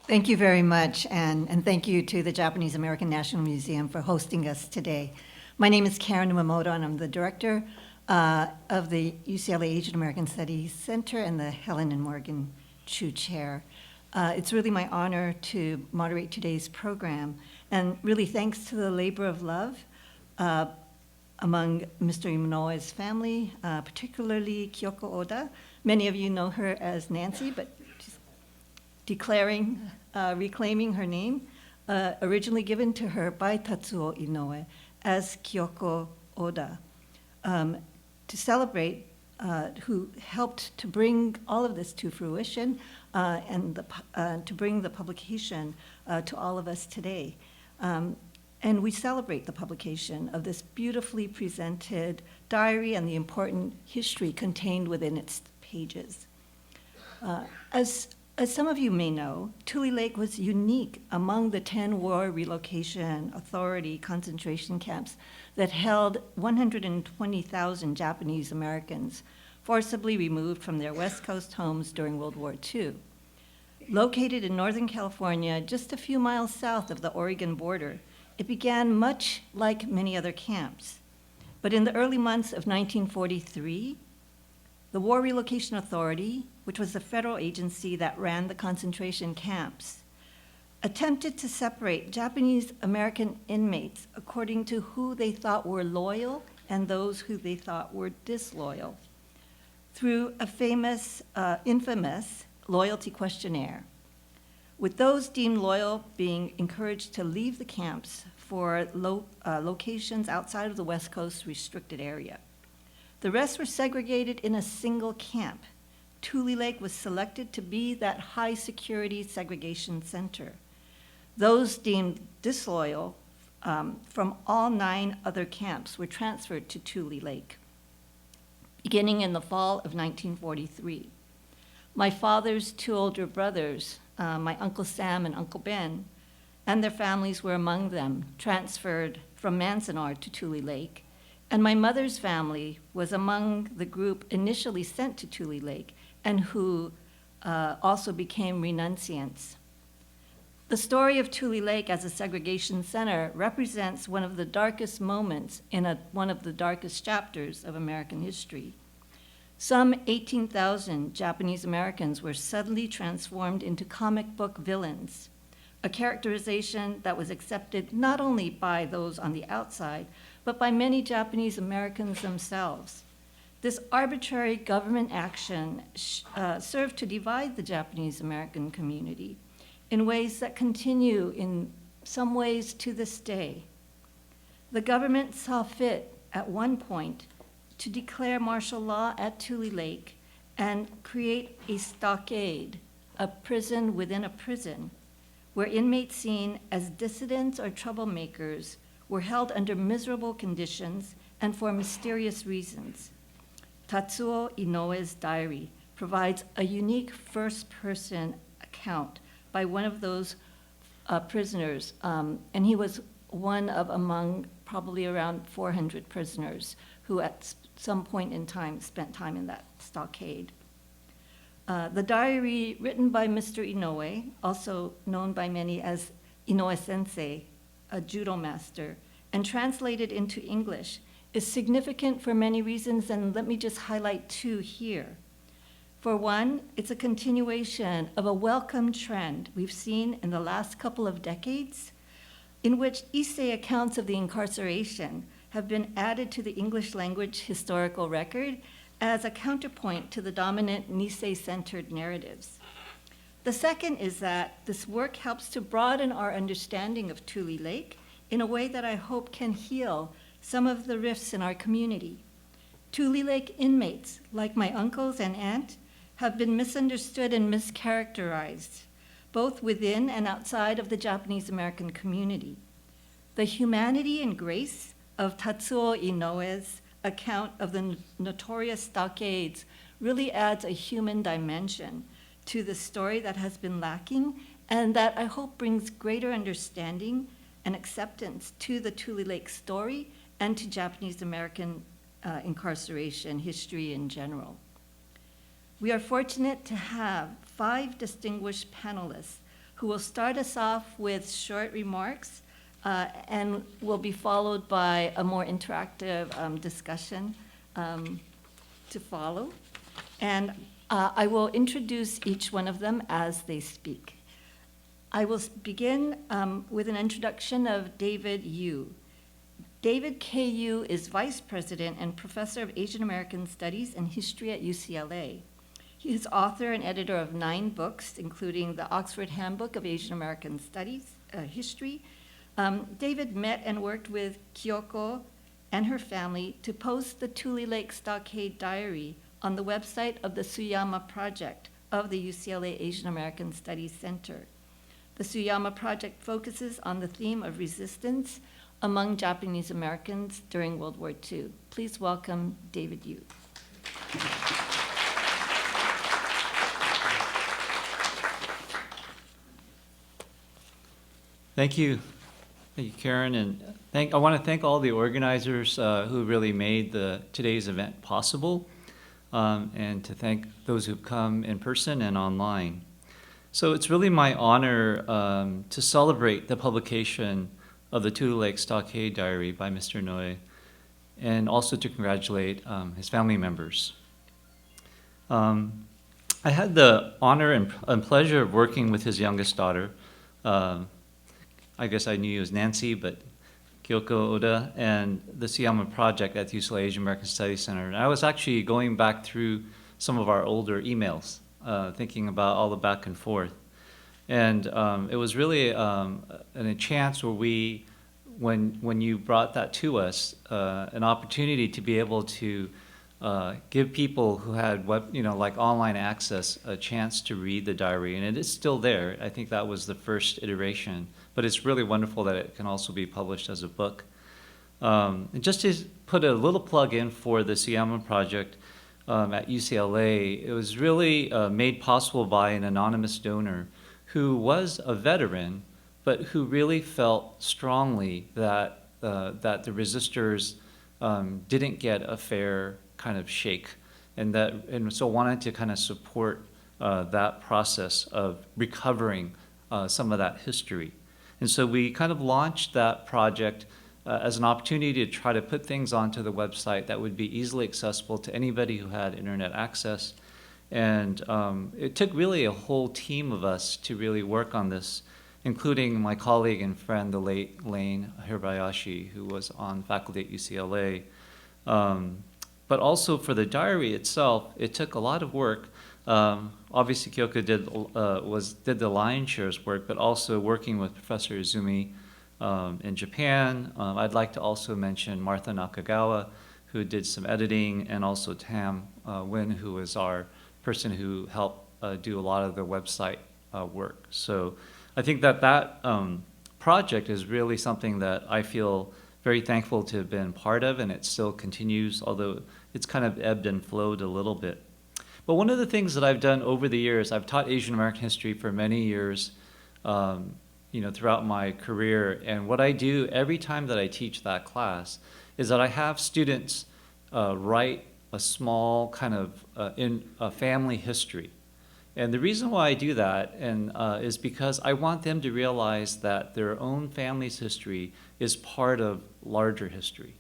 Thank you very much, and thank you to the Japanese American National Museum for hosting us today. My name is Karen Umemoto, and I'm the director of the UCLA Asian American Studies Center and the Helen and Morgan Chu Chair. It's really my honor to moderate today's program, and really thanks to the labor of love among Mr. Inouye's family, particularly Kyoko Oda. Many of you know her as Nancy, but she's reclaiming her name, originally given to her by Tatsuo Inouye as Kyoko Oda, to celebrate who helped to bring all of this to fruition and to bring the publication to all of us today. And we celebrate the publication of this beautifully presented diary and the important history contained within its pages. As some of you may know, Tule Lake was unique among the 10 War Relocation Authority concentration camps that held 120,000 Japanese Americans forcibly removed from their West Coast homes during World War II. Located in Northern California, just a few miles south of the Oregon border, it began much like many other camps. But in the early months of 1943, the War Relocation Authority, which was the federal agency that ran the concentration camps, attempted to separate Japanese American inmates according to who they thought were loyal and those who they thought were disloyal through a infamous loyalty questionnaire, with those deemed loyal being encouraged to leave the camps for locations outside of the West Coast restricted area. The rest were segregated in a single camp. Tule Lake was selected to be that high security segregation center. Those deemed disloyal from all 9 other camps were transferred to Tule Lake, beginning in the fall of 1943. My father's 2 older brothers, my Uncle Sam and Uncle Ben, and their families were among them, transferred from Manzanar to Tule Lake. And my mother's family was among the group initially sent to Tule Lake and who also became renunciants. The story of Tule Lake as a segregation center represents one of the darkest moments in one of the darkest chapters of American history. Some 18,000 Japanese Americans were suddenly transformed into comic book villains, a characterization that was accepted not only by those on the outside, but by many Japanese Americans themselves. This arbitrary government action served to divide the Japanese American community in ways that continue in some ways to this day. The government saw fit at one point to declare martial law at Tule Lake and create a stockade, a prison within a prison, where inmates seen as dissidents or troublemakers were held under miserable conditions and for mysterious reasons. Tatsuo Inouye's diary provides a unique first-person account by one of those prisoners, and he was one of among probably around 400 prisoners who at some point in time spent time in that stockade. The diary written by Mr. Inouye, also known by many as Inouye Sensei, a judo master, and translated into English, is significant for many reasons, and let me just highlight 2 here. For one, it's a continuation of a welcome trend we've seen in the last couple of decades, in which Issei accounts of the incarceration have been added to the English language historical record as a counterpoint to the dominant Nisei-centered narratives. The second is that this work helps to broaden our understanding of Tule Lake in a way that I hope can heal some of the rifts in our community. Tule Lake inmates, like my uncles and aunt, have been misunderstood and mischaracterized, both within and outside of the Japanese American community. The humanity and grace of Tatsuo Inouye's account of the notorious stockades really adds a human dimension to the story that has been lacking, and that I hope brings greater understanding and acceptance to the Tule Lake story and to Japanese American incarceration history in general. We are fortunate to have 5 distinguished panelists who will start us off with short remarks and will be followed by a more interactive discussion to follow. And I will introduce each one of them as they speak. I will begin with an introduction of David Yoo. David K. Yoo is Vice President and Professor of Asian American Studies and History at UCLA. He is author and editor of 9 books, including the Oxford Handbook of Asian American Studies, History. David met and worked with Kyoko and her family to post the Tule Lake Stockade Diary on the website of the Tsuyama Project of the UCLA Asian American Studies Center. The Tsuyama Project focuses on the theme of resistance among Japanese Americans during World War II. Please welcome David Yoo. Thank you, Karen, and I want to thank all the organizers who really made today's event possible, and to thank those who've come in person and online. So it's really my honor to celebrate the publication of the Tule Lake Stockade Diary by Mr. Inouye, and also to congratulate his family members. I had the honor and pleasure of working with his youngest daughter. I guess I knew it was Nancy, but Kyoko Oda, and the Tsuyama Project at the UCLA Asian American Studies Center. And I was actually going back through some of our older emails, thinking about all the back and forth. And it was really a chance where when you brought that to us, an opportunity to be able to give people who had like online access a chance to read the diary. And it is still there. I think that was the first iteration. But it's really wonderful that it can also be published as a book. And just to put a little plug in for the Tsuyama Project at UCLA, it was really made possible by an anonymous donor who was a veteran, but who really felt strongly that the resistors didn't get a fair kind of shake, and so wanted to kind of support that process of recovering some of that history. And so we kind of launched that project as an opportunity to try to put things onto the website that would be easily accessible to anybody who had internet access. And it took really a whole team of us to really work on this, including my colleague and friend, the late Lane Hirabayashi, who was on faculty at UCLA. But also for the diary itself, it took a lot of work. Obviously, Kyoko did the lion's share's work, but also working with Professor Izumi in Japan. I'd like to also mention Martha Nakagawa, who did some editing, and also Tam Win, who was our person who helped do a lot of the website work. So I think that project is really something that I feel very thankful to have been part of, and it still continues, although it's kind of ebbed and flowed a little bit. But one of the things that I've done over the years, I've taught Asian American history for many years, throughout my career. And what I do every time that I teach that class is that I have students write a small kind of in a family history. And the reason why I do that is because I want them to realize that their own family's history is part of larger history,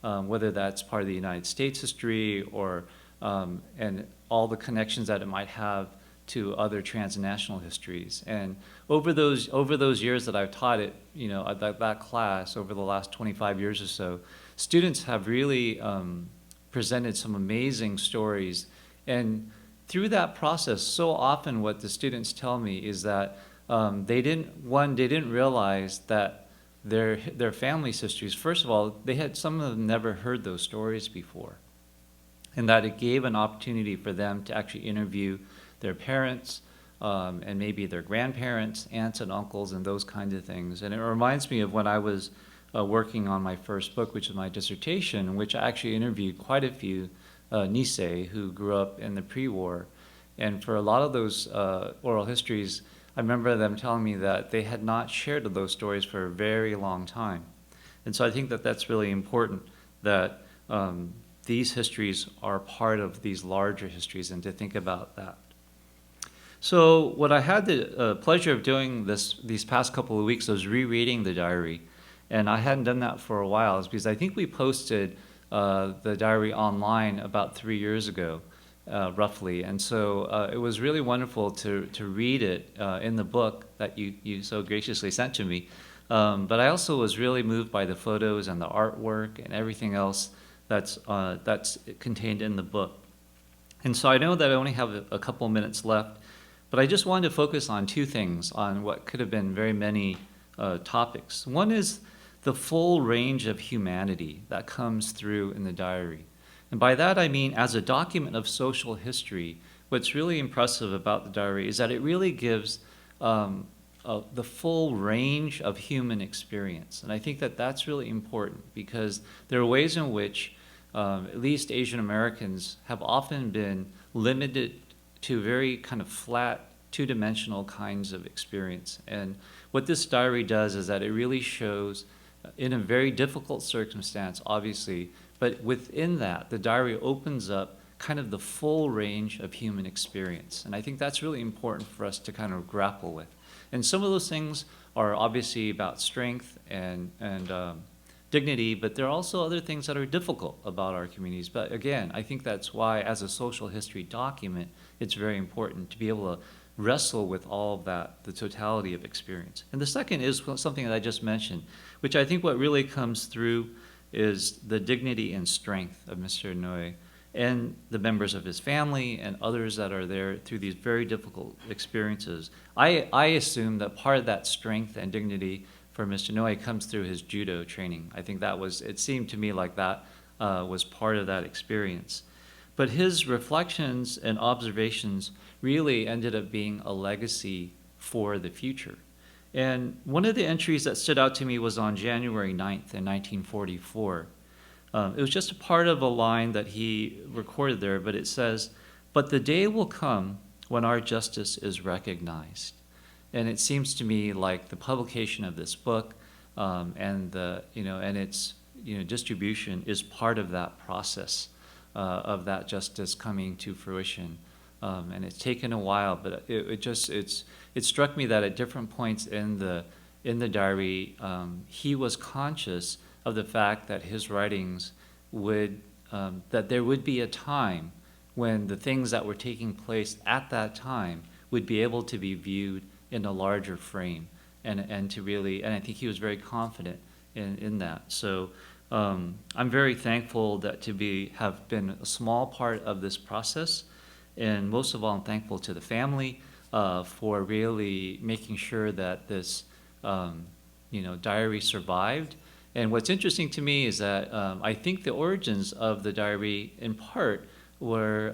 whether that's part of the United States history or and all the connections that it might have to other transnational histories. And over those years that I've taught it, that class over the last 25 years or so, students have really presented some amazing stories. And through that process, so often what the students tell me is that they didn't realize that their family's histories, first of all, some of them never heard those stories before. And that it gave an opportunity for them to actually interview their parents and maybe their grandparents, aunts and uncles, and those kinds of things. And it reminds me of when I was working on my first book, which is my dissertation, in which I actually interviewed quite a few Nisei who grew up in the pre-war. And for a lot of those oral histories, I remember them telling me that they had not shared those stories for a very long time. And so I think that that's really important, that these histories are part of these larger histories, and to think about that. So what I had the pleasure of doing these past couple of weeks was rereading the diary, and I hadn't done that for a while, because I think we posted the diary online about 3 years ago, roughly, and so it was really wonderful to read it in the book that you so graciously sent to me. But I also was really moved by the photos and the artwork and everything else that's contained in the book. And so I know that I only have a couple minutes left, but I just wanted to focus on two things, on what could have been very many topics. One is the full range of humanity that comes through in the diary. And by that I mean, as a document of social history, what's really impressive about the diary is that it really gives the full range of human experience. And I think that that's really important, because there are ways in which at least Asian Americans have often been limited to very kind of flat, two-dimensional kinds of experience. And what this diary does is that it really shows, in a very difficult circumstance, obviously, but within that, the diary opens up kind of the full range of human experience. And I think that's really important for us to kind of grapple with. And some of those things are obviously about strength and dignity, but there are also other things that are difficult about our communities. But again, I think that's why, as a social history document, it's very important to be able to wrestle with all of that, the totality of experience. And the second is something that I just mentioned, which I think what really comes through is the dignity and strength of Mr. Inouye and the members of his family and others that are there through these very difficult experiences. I assume that part of that strength and dignity for Mr. Inouye comes through his judo training. I think that was, it seemed to me like that was part of that experience. But his reflections and observations really ended up being a legacy for the future. And one of the entries that stood out to me was on January 9th in 1944. It was just a part of a line that he recorded there, but it says, "But the day will come when our justice is recognized." And it seems to me like the publication of this book and its distribution is part of that process of that justice coming to fruition. And it's taken a while, but it struck me that at different points in the diary, he was conscious of the fact that his writings would that there would be a time when the things that were taking place at that time would be able to be viewed in a larger frame, and I think he was very confident in that. So I'm very thankful that have been a small part of this process, and most of all, I'm thankful to the family for really making sure that this diary survived. And what's interesting to me is that I think the origins of the diary, in part, were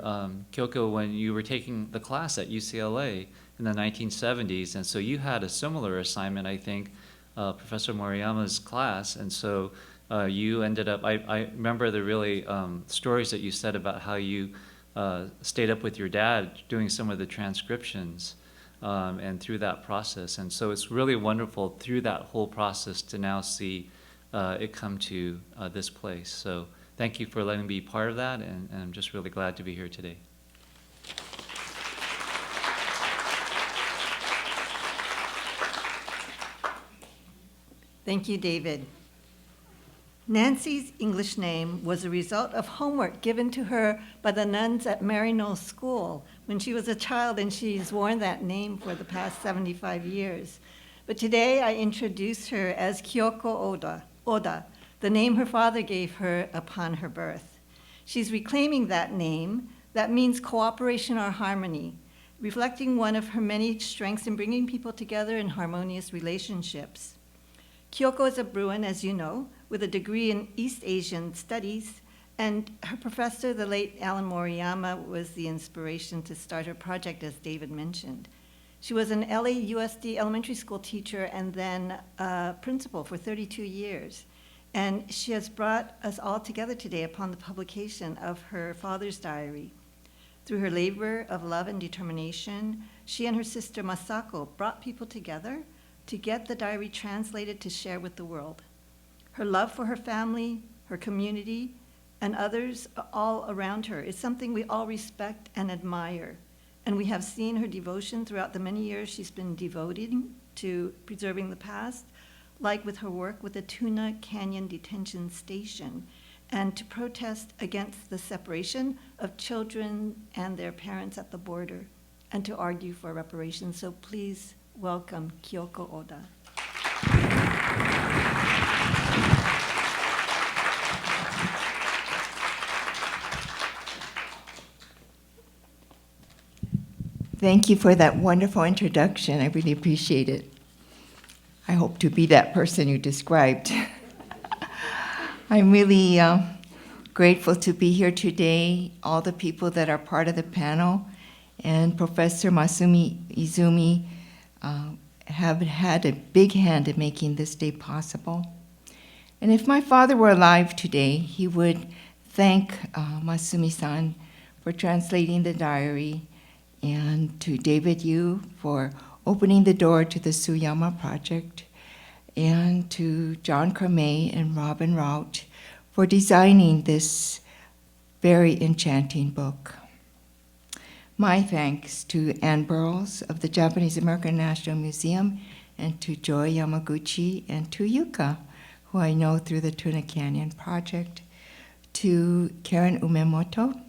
Kyoko, when you were taking the class at UCLA in the 1970s, and so you had a similar assignment, I think, Professor Moriyama's class, and so you ended up, I remember the really stories that you said about how you stayed up with your dad doing some of the transcriptions and through that process. And so it's really wonderful through that whole process to now see it come to this place. So thank you for letting me be part of that, and I'm just really glad to be here today. Thank you, David. Nancy's English name was a result of homework given to her by the nuns at Maryknoll School when she was a child, and she's worn that name for the past 75 years. But today I introduce her as Kyoko Oda, the name her father gave her upon her birth. She's reclaiming that name. That means cooperation or harmony, reflecting one of her many strengths in bringing people together in harmonious relationships. Kyoko is a Bruin, as you know, with a degree in East Asian studies, and her professor, the late Alan Moriyama, was the inspiration to start her project, as David mentioned. She was an LA USD elementary school teacher and then principal for 32 years. And she has brought us all together today upon the publication of her father's diary. Through her labor of love and determination, she and her sister Masako brought people together to get the diary translated to share with the world. Her love for her family, her community, and others all around her is something we all respect and admire. and we have seen her devotion throughout the many years she's been devoting to preserving the past, like with her work with the Tuna Canyon Detention Station, and to protest against the separation of children and their parents at the border, and to argue for reparations. So please welcome Kyoko Oda. Thank you for that wonderful introduction. I really appreciate it. I hope to be that person you described. I'm really grateful to be here today, all the people that are part of the panel, and Professor Masumi Izumi have had a big hand in making this day possible. And if my father were alive today, he would thank Masumi-san for translating the diary, and to David Yoo for opening the door to the Suyama project, and to John Cremay and Robin Rout for designing this very enchanting book. My thanks to Ann Burles of the Japanese American National Museum, and to Joy Yamaguchi, and to Yuka, who I know through the Tuna Canyon Project, to Karen Umemoto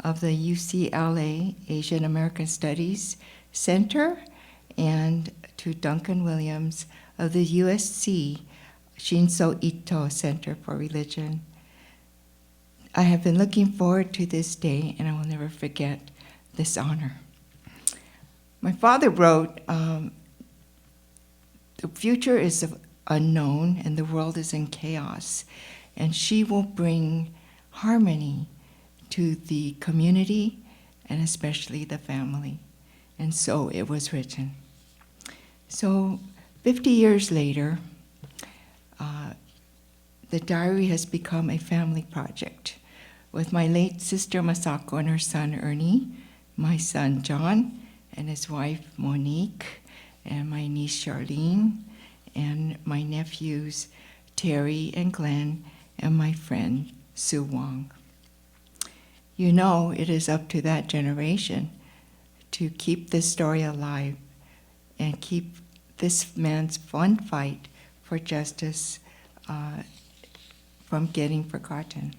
of the UCLA Asian American Studies Center, and to Duncan Williams of the USC Shinso Ito Center for Religion. I have been looking forward to this day, and I will never forget this honor. My father wrote, the future is unknown and the world is in chaos, and she will bring harmony to the community and especially the family. And so it was written. So 50 years later, the diary has become a family project with my late sister Masako and her son Ernie, my son John and his wife Monique, and my niece Charlene, and my nephews Terry and Glenn, and my friend Sue Wong. You know, it is up to that generation to keep this story alive and keep this man's fun fight for justice from getting forgotten.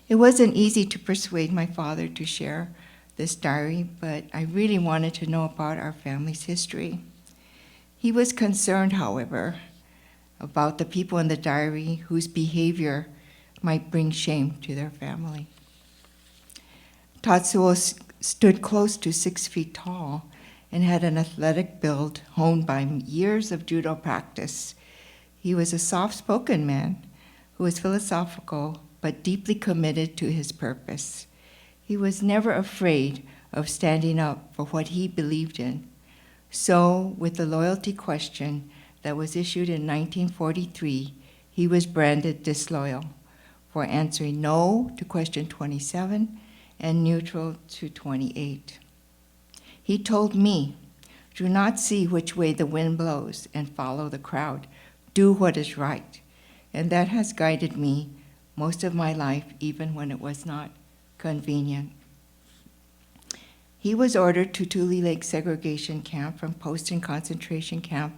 It wasn't easy to persuade my father to share this diary, but I really wanted to know about our family's history. He was concerned, however, about the people in the diary whose behavior might bring shame to their family. Tatsuo stood close to 6 feet tall and had an athletic build honed by years of judo practice. He was a soft-spoken man who was philosophical but deeply committed to his purpose. He was never afraid of standing up for what he believed in. So, with the loyalty question that was issued in 1943, he was branded disloyal for answering no to question 27 and neutral to 28. He told me, "Do not see which way the wind blows and follow the crowd. Do what is right." And that has guided me most of my life, even when it was not convenient. He was ordered to Tule Lake Segregation Camp from Poston Concentration Camp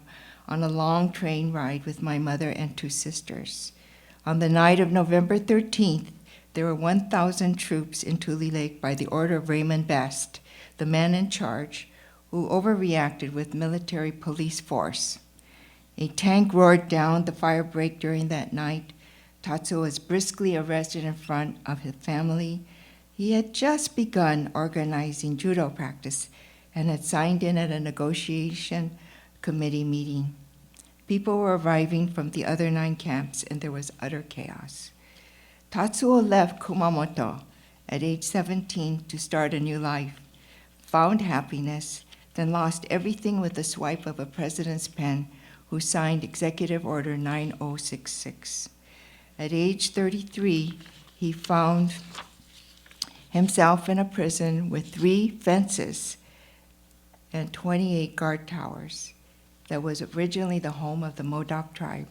on a long train ride with my mother and 2 sisters. On the night of November 13th, there were 1,000 troops in Tule Lake by the order of Raymond Best, the man in charge, who overreacted with military police force. A tank roared down the fire break during that night. Tatsuo was briskly arrested in front of his family. He had just begun organizing judo practice and had signed in at a negotiation committee meeting. People were arriving from the other 9 camps, and there was utter chaos. Tatsuo left Kumamoto at age 17 to start a new life, found happiness, then lost everything with the swipe of a president's pen who signed Executive Order 9066. At age 33, he found himself in a prison with 3 fences and 28 guard towers that was originally the home of the Modoc tribe.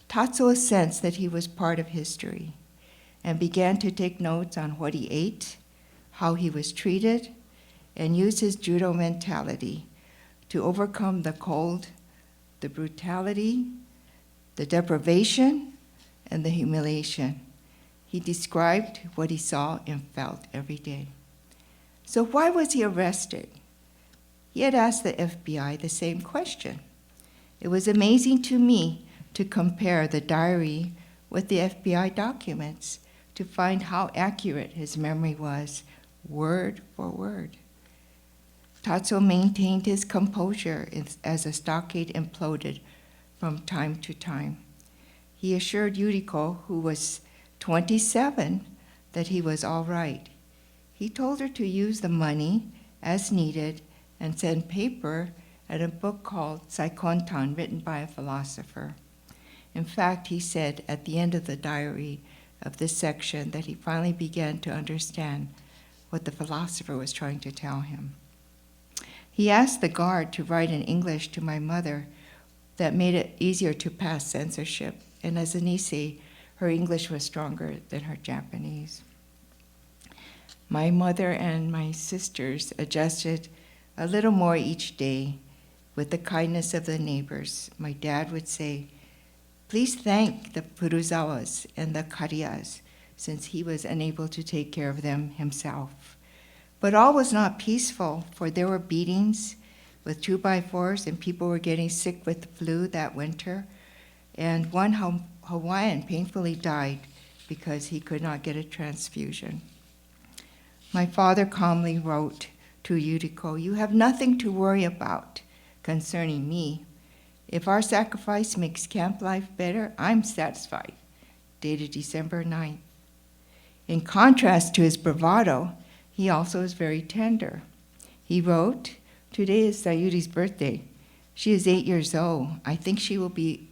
Tatsuo sensed that he was part of history and began to take notes on what he ate, how he was treated, and used his judo mentality to overcome the cold, the brutality, the deprivation, and the humiliation. He described what he saw and felt every day. So why was he arrested? He had asked the FBI the same question. It was amazing to me to compare the diary with the FBI documents to find how accurate his memory was, word for word. Tatsuo maintained his composure as the stockade imploded from time to time. He assured Yuriko, who was 27, that he was all right. He told her to use the money as needed and send paper and a book called Saikontan, written by a philosopher. In fact, he said at the end of the diary of this section that he finally began to understand what the philosopher was trying to tell him. He asked the guard to write in English to my mother that made it easier to pass censorship, and as a niece, her English was stronger than her Japanese. My mother and my sisters adjusted a little more each day with the kindness of the neighbors. My dad would say, "Please thank the Furuzawas and the Kariyas, since he was unable to take care of them himself." But all was not peaceful, for there were beatings with 2x4s, and people were getting sick with the flu that winter. And one Hawaiian painfully died because he could not get a transfusion. My father calmly wrote to Yuriko, "You have nothing to worry about concerning me. If our sacrifice makes camp life better, I'm satisfied." Dated December 9th. In contrast to his bravado, he also is very tender. He wrote, "Today is Sayuri's birthday. She is 8 years old. I think she will be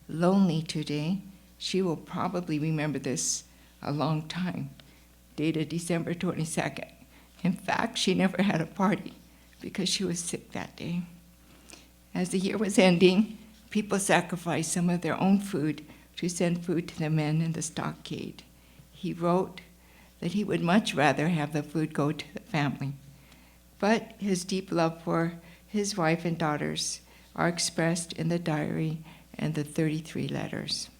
lonely today. She will probably remember this a long time." Dated December 22nd. In fact, she never had a party because she was sick that day. As the year was ending, people sacrificed some of their own food to send food to the men in the stockade. He wrote that he would much rather have the food go to the family. But his deep love for his wife and daughters are expressed in the diary and the 33 letters.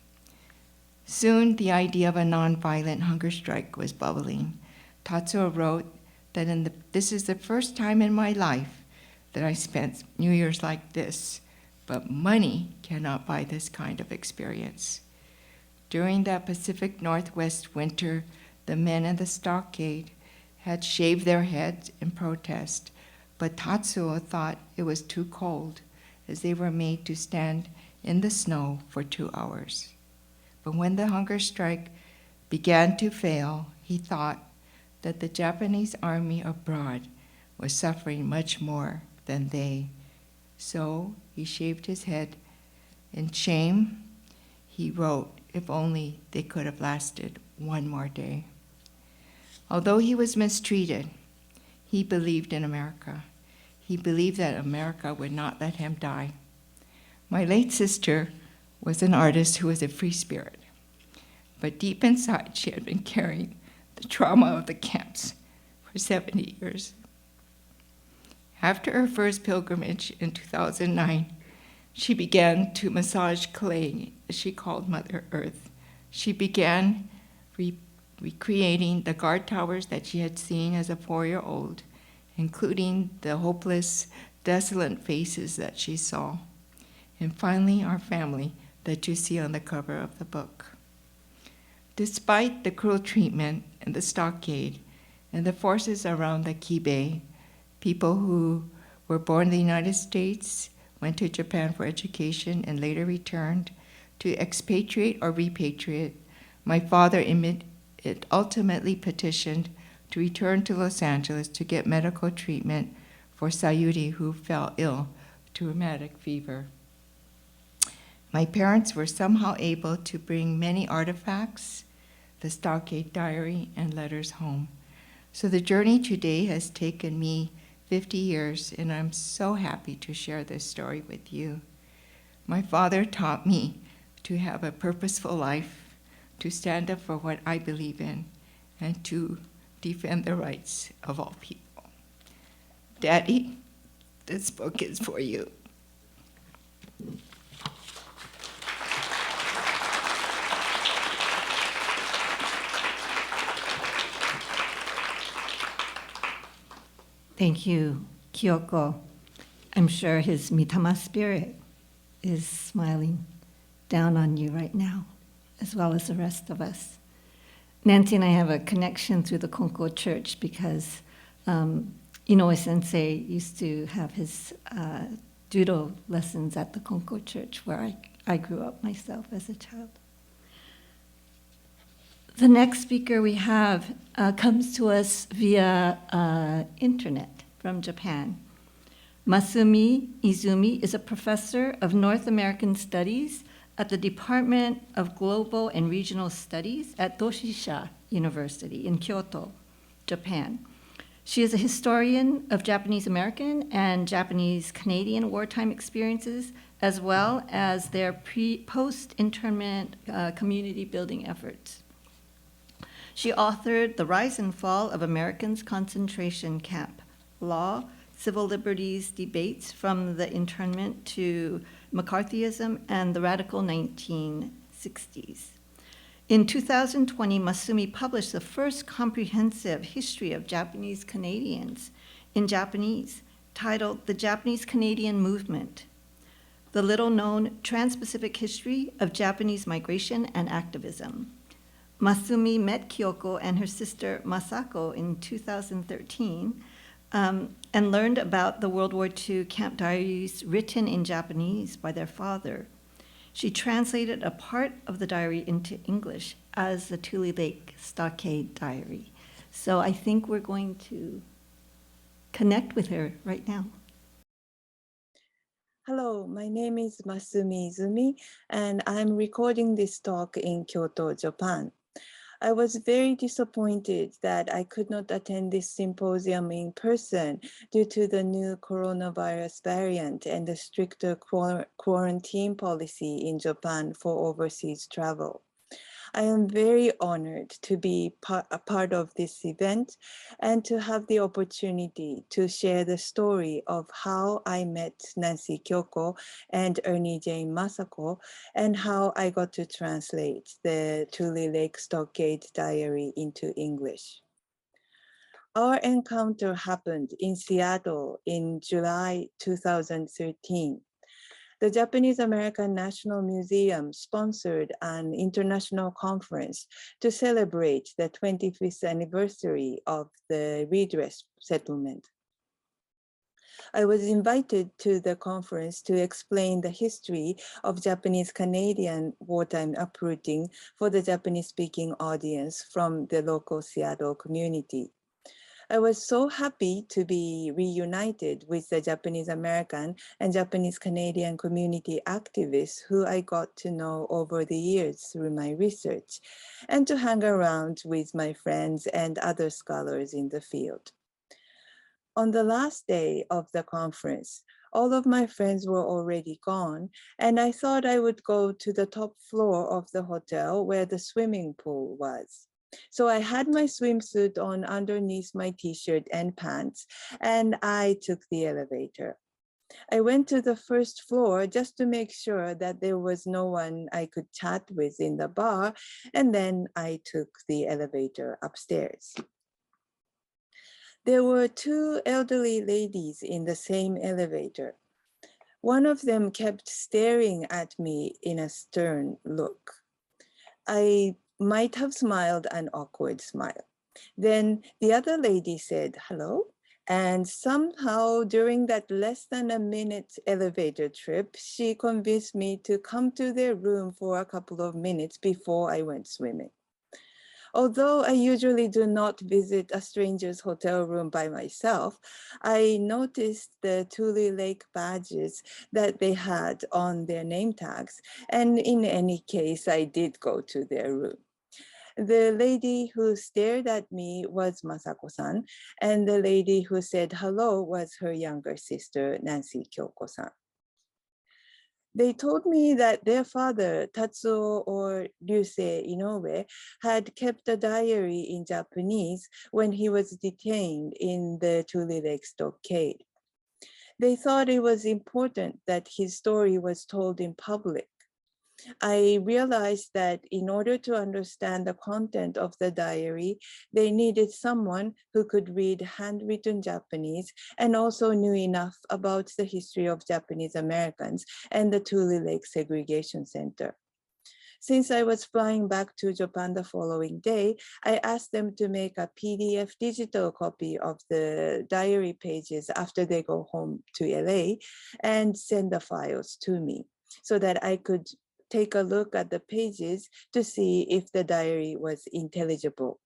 Soon, the idea of a nonviolent hunger strike was bubbling. Tatsuo wrote that this is the first time in my life that I spent New Year's like this, but money cannot buy this kind of experience. During that Pacific Northwest winter, the men in the stockade had shaved their heads in protest, but Tatsuo thought it was too cold, as they were made to stand in the snow for 2 hours. But when the hunger strike began to fail, he thought that the Japanese army abroad was suffering much more than they. So he shaved his head. In shame, he wrote, if only they could have lasted one more day. Although he was mistreated, he believed in America. He believed that America would not let him die. My late sister was an artist who was a free spirit, but deep inside she had been carrying the trauma of the camps for 70 years. After her first pilgrimage in 2009, she began to massage clay, as she called Mother Earth. She began recreating the guard towers that she had seen as a 4-year-old, including the hopeless, desolate faces that she saw. And finally, our family that you see on the cover of the book. Despite the cruel treatment in the stockade and the forces around the kibei, people who were born in the United States, went to Japan for education, and later returned to expatriate or repatriate, my father ultimately petitioned to return to Los Angeles to get medical treatment for Sayuri, who fell ill to rheumatic fever. My parents were somehow able to bring many artifacts, the Stockade Diary, and letters home. So the journey today has taken me 50 years, and I'm so happy to share this story with you. My father taught me to have a purposeful life, to stand up for what I believe in, and to defend the rights of all people. Daddy, this book is for you. Thank you, Kyoko. I'm sure his Mitama spirit is smiling down on you right now, as well as the rest of us. Nancy and I have a connection through the Konko Church because Inouye Sensei used to have his judo lessons at the Konko Church where I grew up myself as a child. The next speaker we have comes to us via internet from Japan. Masumi Izumi is a professor of North American Studies at the Department of Global and Regional Studies at Doshisha University in Kyoto, Japan. She is a historian of Japanese American and Japanese Canadian wartime experiences, as well as their post-internment community building efforts. She authored The Rise and Fall of Americans' Concentration Camp, Law, Civil Liberties Debates from the Internment to McCarthyism and the Radical 1960s. In 2020, Masumi published the first comprehensive history of Japanese Canadians in Japanese, titled The Japanese Canadian Movement, the little-known Trans-Pacific History of Japanese Migration and Activism. Masumi met Kyoko and her sister Masako in 2013 and learned about the World War II camp diaries written in Japanese by their father. She translated a part of the diary into English as the Tule Lake Stockade Diary. So I think we're going to connect with her right now. Hello, my name is Masumi Izumi, and I'm recording this talk in Kyoto, Japan. I was very disappointed that I could not attend this symposium in person due to the new coronavirus variant and the stricter quarantine policy in Japan for overseas travel. I am very honored to be a part of this event and to have the opportunity to share the story of how I met Nancy Kyoko and Ernie Jane Masako and how I got to translate the Tule Lake Stockade Diary into English. Our encounter happened in Seattle in July 2013. The Japanese American National Museum sponsored an international conference to celebrate the 25th anniversary of the redress settlement. I was invited to the conference to explain the history of Japanese-Canadian wartime uprooting for the Japanese-speaking audience from the local Seattle community. I was so happy to be reunited with the Japanese American and Japanese Canadian community activists who I got to know over the years through my research, and to hang around with my friends and other scholars in the field. On the last day of the conference, all of my friends were already gone, and I thought I would go to the top floor of the hotel where the swimming pool was. So I had my swimsuit on underneath my t-shirt and pants, and I took the elevator. I went to the first floor just to make sure that there was no one I could chat with in the bar, and then I took the elevator upstairs. There were two elderly ladies in the same elevator. One of them kept staring at me in a stern look. I might have smiled an awkward smile. Then the other lady said, hello. And somehow during that less than a minute elevator trip, she convinced me to come to their room for a couple of minutes before I went swimming. Although I usually do not visit a stranger's hotel room by myself, I noticed the Tule Lake badges that they had on their name tags. And in any case, I did go to their room. The lady who stared at me was Masako-san, and the lady who said hello was her younger sister, Nancy Kyoko-san. They told me that their father, Tatsuo Ryusei Inouye, had kept a diary in Japanese when he was detained in the Tule Lake Stockade. They thought it was important that his story was told in public. I realized that in order to understand the content of the diary, they needed someone who could read handwritten Japanese and also knew enough about the history of Japanese Americans and the Tule Lake Segregation Center. Since I was flying back to Japan the following day, I asked them to make a PDF digital copy of the diary pages after they go home to LA and send the files to me so that I could take a look at the pages to see if the diary was intelligible.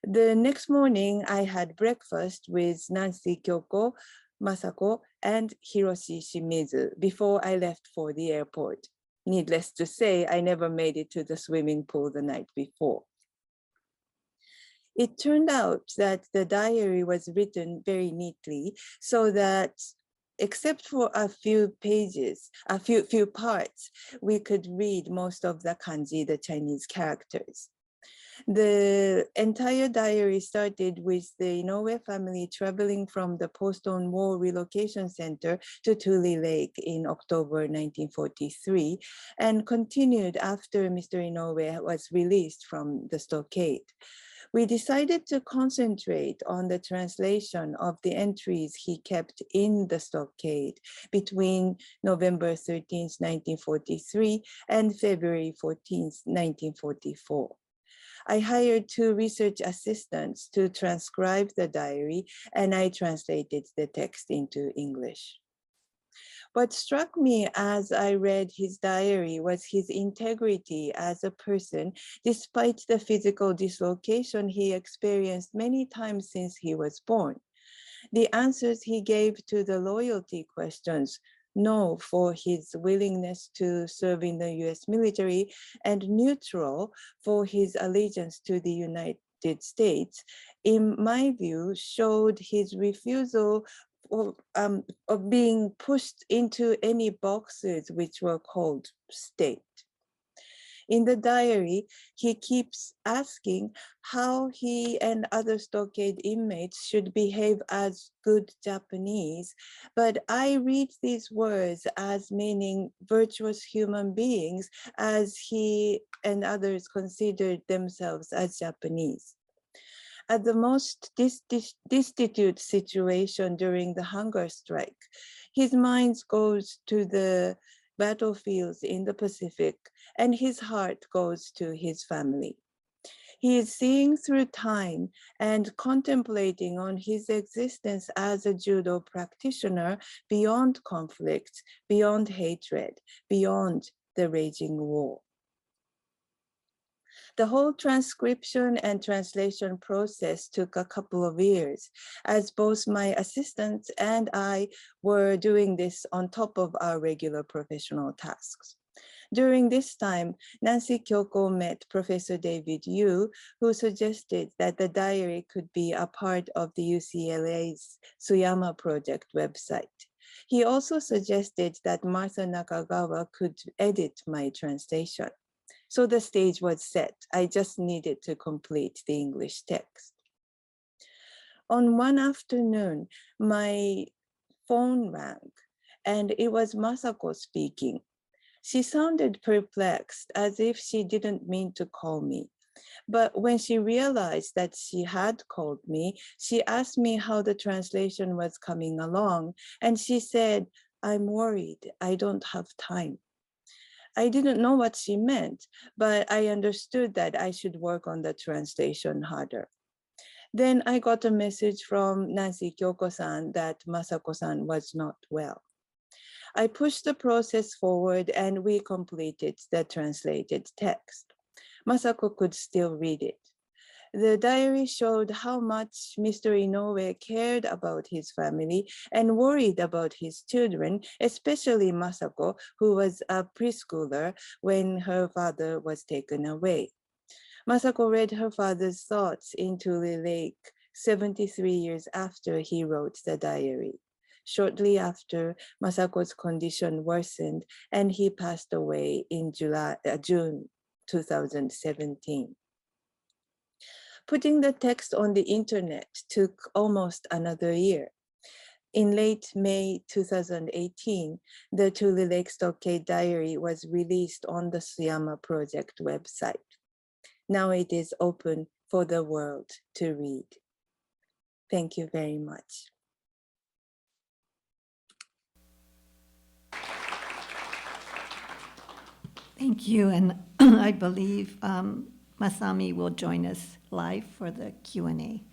The next morning, I had breakfast with Nancy Kyoko, Masako, and Hiroshi Shimizu before I left for the airport. Needless to say, I never made it to the swimming pool the night before. It turned out that the diary was written very neatly so that except for a few pages, a few parts, we could read most of the kanji, the Chinese characters. The entire diary started with the Inoue family traveling from the Poston War Relocation Center to Tule Lake in October 1943 and continued after Mr. Inoue was released from the stockade. We decided to concentrate on the translation of the entries he kept in the stockade between November 13, 1943 and February 14, 1944. I hired 2 research assistants to transcribe the diary, and I translated the text into English. What struck me as I read his diary was his integrity as a person, despite the physical dislocation he experienced many times since he was born. The answers he gave to the loyalty questions, no for his willingness to serve in the US military, and neutral for his allegiance to the United States, in my view, showed his refusal of being pushed into any boxes which were called state. In the diary, he keeps asking how he and other stockade inmates should behave as good Japanese, but I read these words as meaning virtuous human beings as he and others considered themselves as Japanese. At the most destitute situation during the hunger strike, his mind goes to the battlefields in the Pacific, and his heart goes to his family. He is seeing through time and contemplating on his existence as a judo practitioner beyond conflict, beyond hatred, beyond the raging war. The whole transcription and translation process took a couple of years, as both my assistants and I were doing this on top of our regular professional tasks. During this time, Nancy Kyoko met Professor David Yoo, who suggested that the diary could be a part of the UCLA's Suyama Project website. He also suggested that Martha Nakagawa could edit my translation. So the stage was set. I just needed to complete the English text. On one afternoon, my phone rang, and it was Masako speaking. She sounded perplexed, as if she didn't mean to call me. But when she realized that she had called me, she asked me how the translation was coming along, and she said, "I'm worried, I don't have time." I didn't know what she meant, but I understood that I should work on the translation harder. Then I got a message from Nancy Kyoko-san that Masako-san was not well. I pushed the process forward and we completed the translated text. Masako could still read it. The diary showed how much Mr. Inoue cared about his family and worried about his children, especially Masako, who was a preschooler when her father was taken away. Masako read her father's thoughts in Tule Lake 73 years after he wrote the diary. shortly after Masako's condition worsened and he passed away in June 2017. Putting the text on the internet took almost another year. In late May 2018, the Tule Lake Stockade Diary was released on the Suyama Project website. Now it is open for the world to read. Thank you very much. Thank you, and I believe Masami will join us live for the Q&A.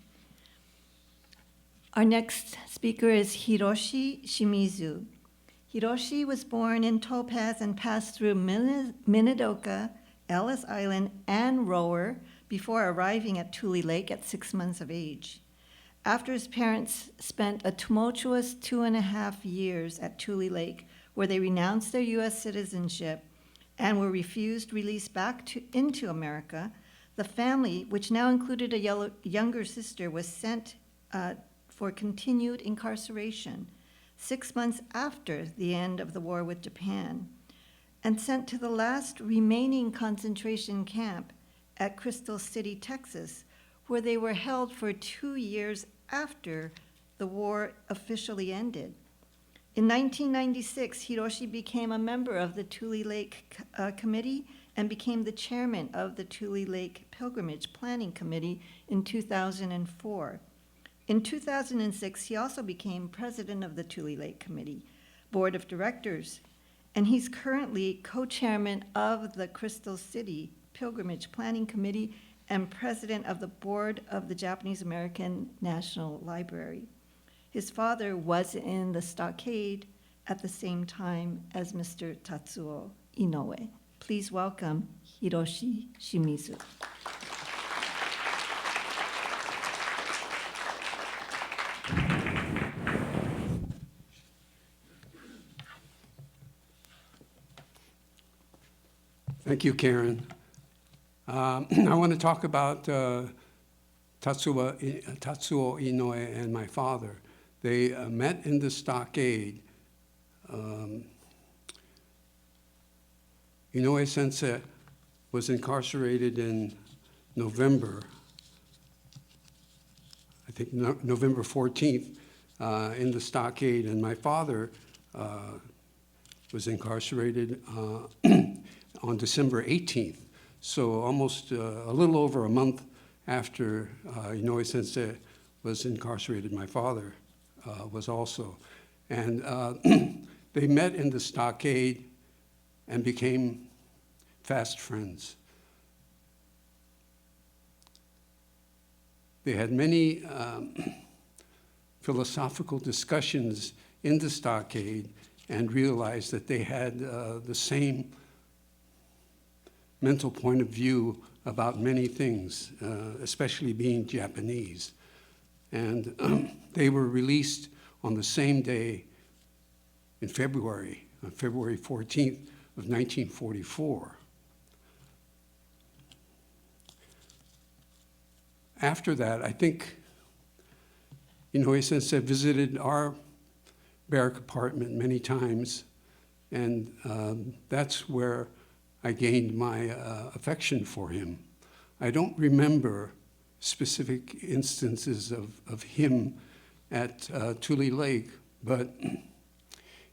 Our next speaker is Hiroshi Shimizu. Hiroshi was born in Topaz and passed through Minidoka, Ellis Island, and Rower before arriving at Tule Lake at 6 months of age. After his parents spent a tumultuous 2.5 years at Tule Lake, where they renounced their U.S. citizenship and were refused release back into America, the family, which now included a younger sister, was sent for continued incarceration 6 months after the end of the war with Japan, and sent to the last remaining concentration camp at Crystal City, Texas, where they were held for 2 years after the war officially ended. In 1996, Hiroshi became a member of the Tule Lake Committee and became the chairman of the Tule Lake Pilgrimage Planning Committee in 2004. In 2006, he also became president of the Tule Lake Committee Board of Directors, and he's currently co-chairman of the Crystal City Pilgrimage Planning Committee and president of the board of the Japanese American National Library. His father was in the stockade at the same time as Mr. Tatsuo Inoue. Please welcome Hiroshi Shimizu. Thank you, Karen. I want to talk about Tatsuo Inoue and my father. They met in the stockade. Inoue Sensei was incarcerated in November, I think November 14th, in the stockade, and my father was incarcerated on December 18th. So almost a little over a month after Inoue Sensei was incarcerated, my father was also. And they met in the stockade and became fast friends. They had many philosophical discussions in the stockade and realized that they had the same mental point of view about many things, especially being Japanese. And they were released on the same day in February, on February 14th of 1944. After that, I think Inoue Sensei visited our barrack apartment many times, and that's where I gained my affection for him. I don't remember specific instances of him at Tule Lake, but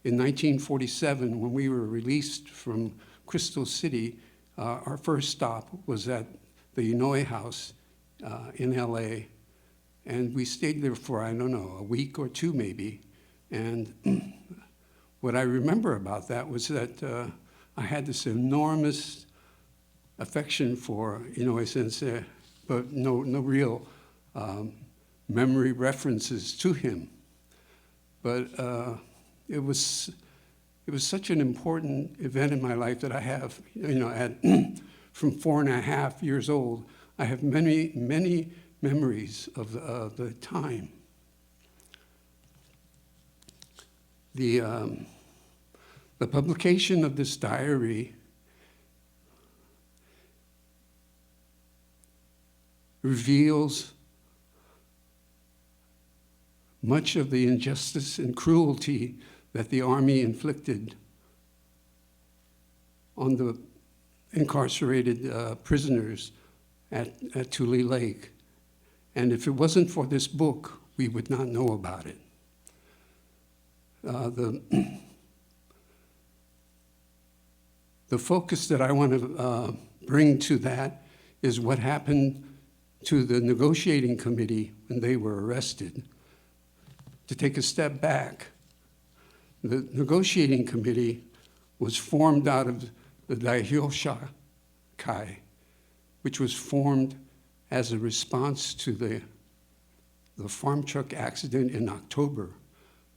in 1947, when we were released from Crystal City, our first stop was at the Inoue House in LA, and we stayed there for, I don't know, a week or two maybe. And what I remember about that was that I had this enormous affection for Inoue Sensei, but no real memory references to him. But it was such an important event in my life that I have, at from 4.5 years old, I have many memories of the time. The publication of this diary reveals much of the injustice and cruelty that the Army inflicted on the incarcerated prisoners at Tule Lake. And if it wasn't for this book, we would not know about it. The focus that I want to bring to that is what happened to the negotiating committee when they were arrested. To take a step back, the negotiating committee was formed out of the Daihyo Kai, which was formed as a response to the farm truck accident in October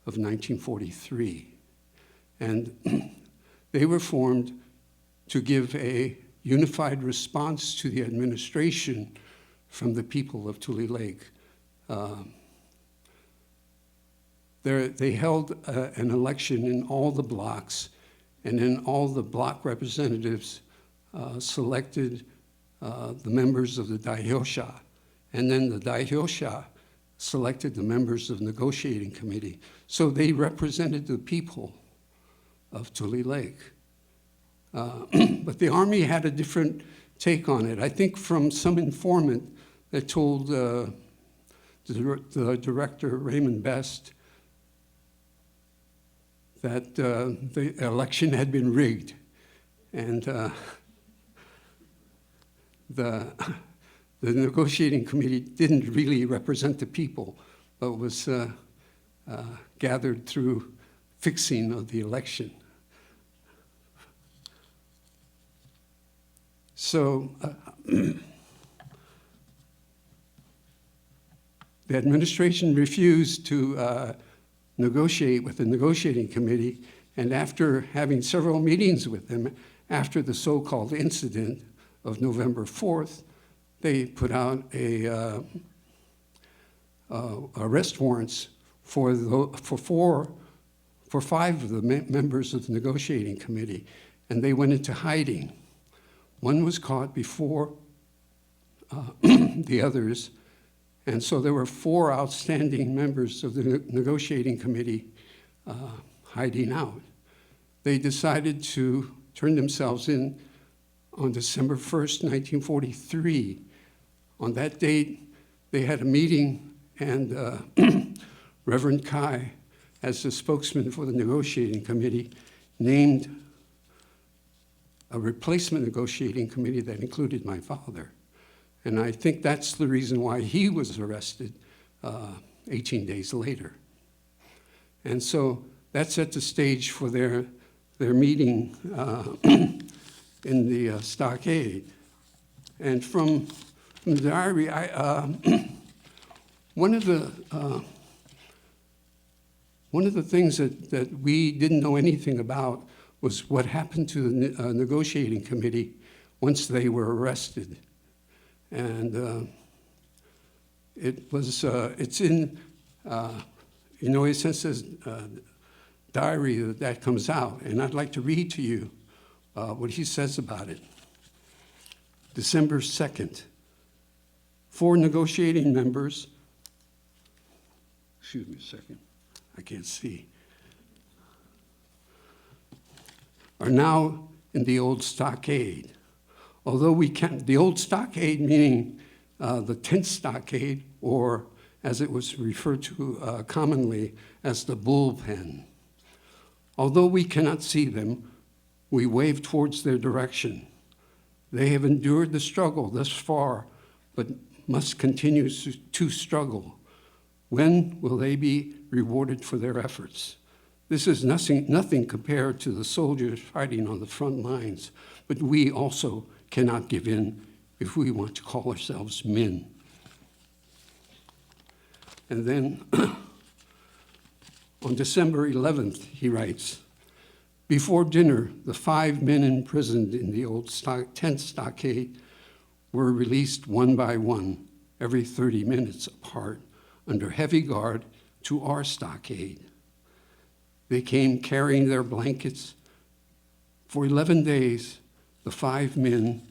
of 1943. And they were formed to give a unified response to the administration from the people of Tule Lake. They held an election in all the blocks, and then all the block representatives selected the members of the Daihyo, and then the Daihyo selected the members of the negotiating committee. So they represented the people of Tule Lake. But the Army had a different take on it. I think from some informant that told the director, Raymond Best, that the election had been rigged. And the negotiating committee didn't really represent the people, but was gathered through fixing of the election. So the administration refused to negotiate with the negotiating committee, and after having several meetings with them, after the so-called incident of November 4th, they put out arrest warrants for 5 of the members of the negotiating committee, and they went into hiding. One was caught before the others, and so there were 4 outstanding members of the negotiating committee hiding out. They decided to turn themselves in on December 1st, 1943. On that date, they had a meeting, and Reverend Kai, as the spokesman for the negotiating committee, named a replacement negotiating committee that included my father. And I think that's the reason why he was arrested 18 days later. And so that set the stage for their meeting in the stockade. And from the diary, one of the things that we didn't know anything about was what happened to the negotiating committee once they were arrested. And it's in Inouye Sensei's diary that comes out, and I'd like to read to you what he says about it. December 2nd, 4 negotiating members, excuse me a second, I can't see, are now in the old stockade. Although we can't, the old stockade meaning the tent stockade, or as it was referred to commonly as the bullpen. Although we cannot see them, we wave towards their direction. They have endured the struggle thus far, but must continue to struggle. When will they be rewarded for their efforts? This is nothing compared to the soldiers fighting on the front lines, but we also cannot give in if we want to call ourselves men. And then on December 11th, he writes, before dinner, the 5 men imprisoned in the old tent stockade were released one by one, every 30 minutes apart, under heavy guard to our stockade. They came carrying their blankets. For 11 days, the 5 men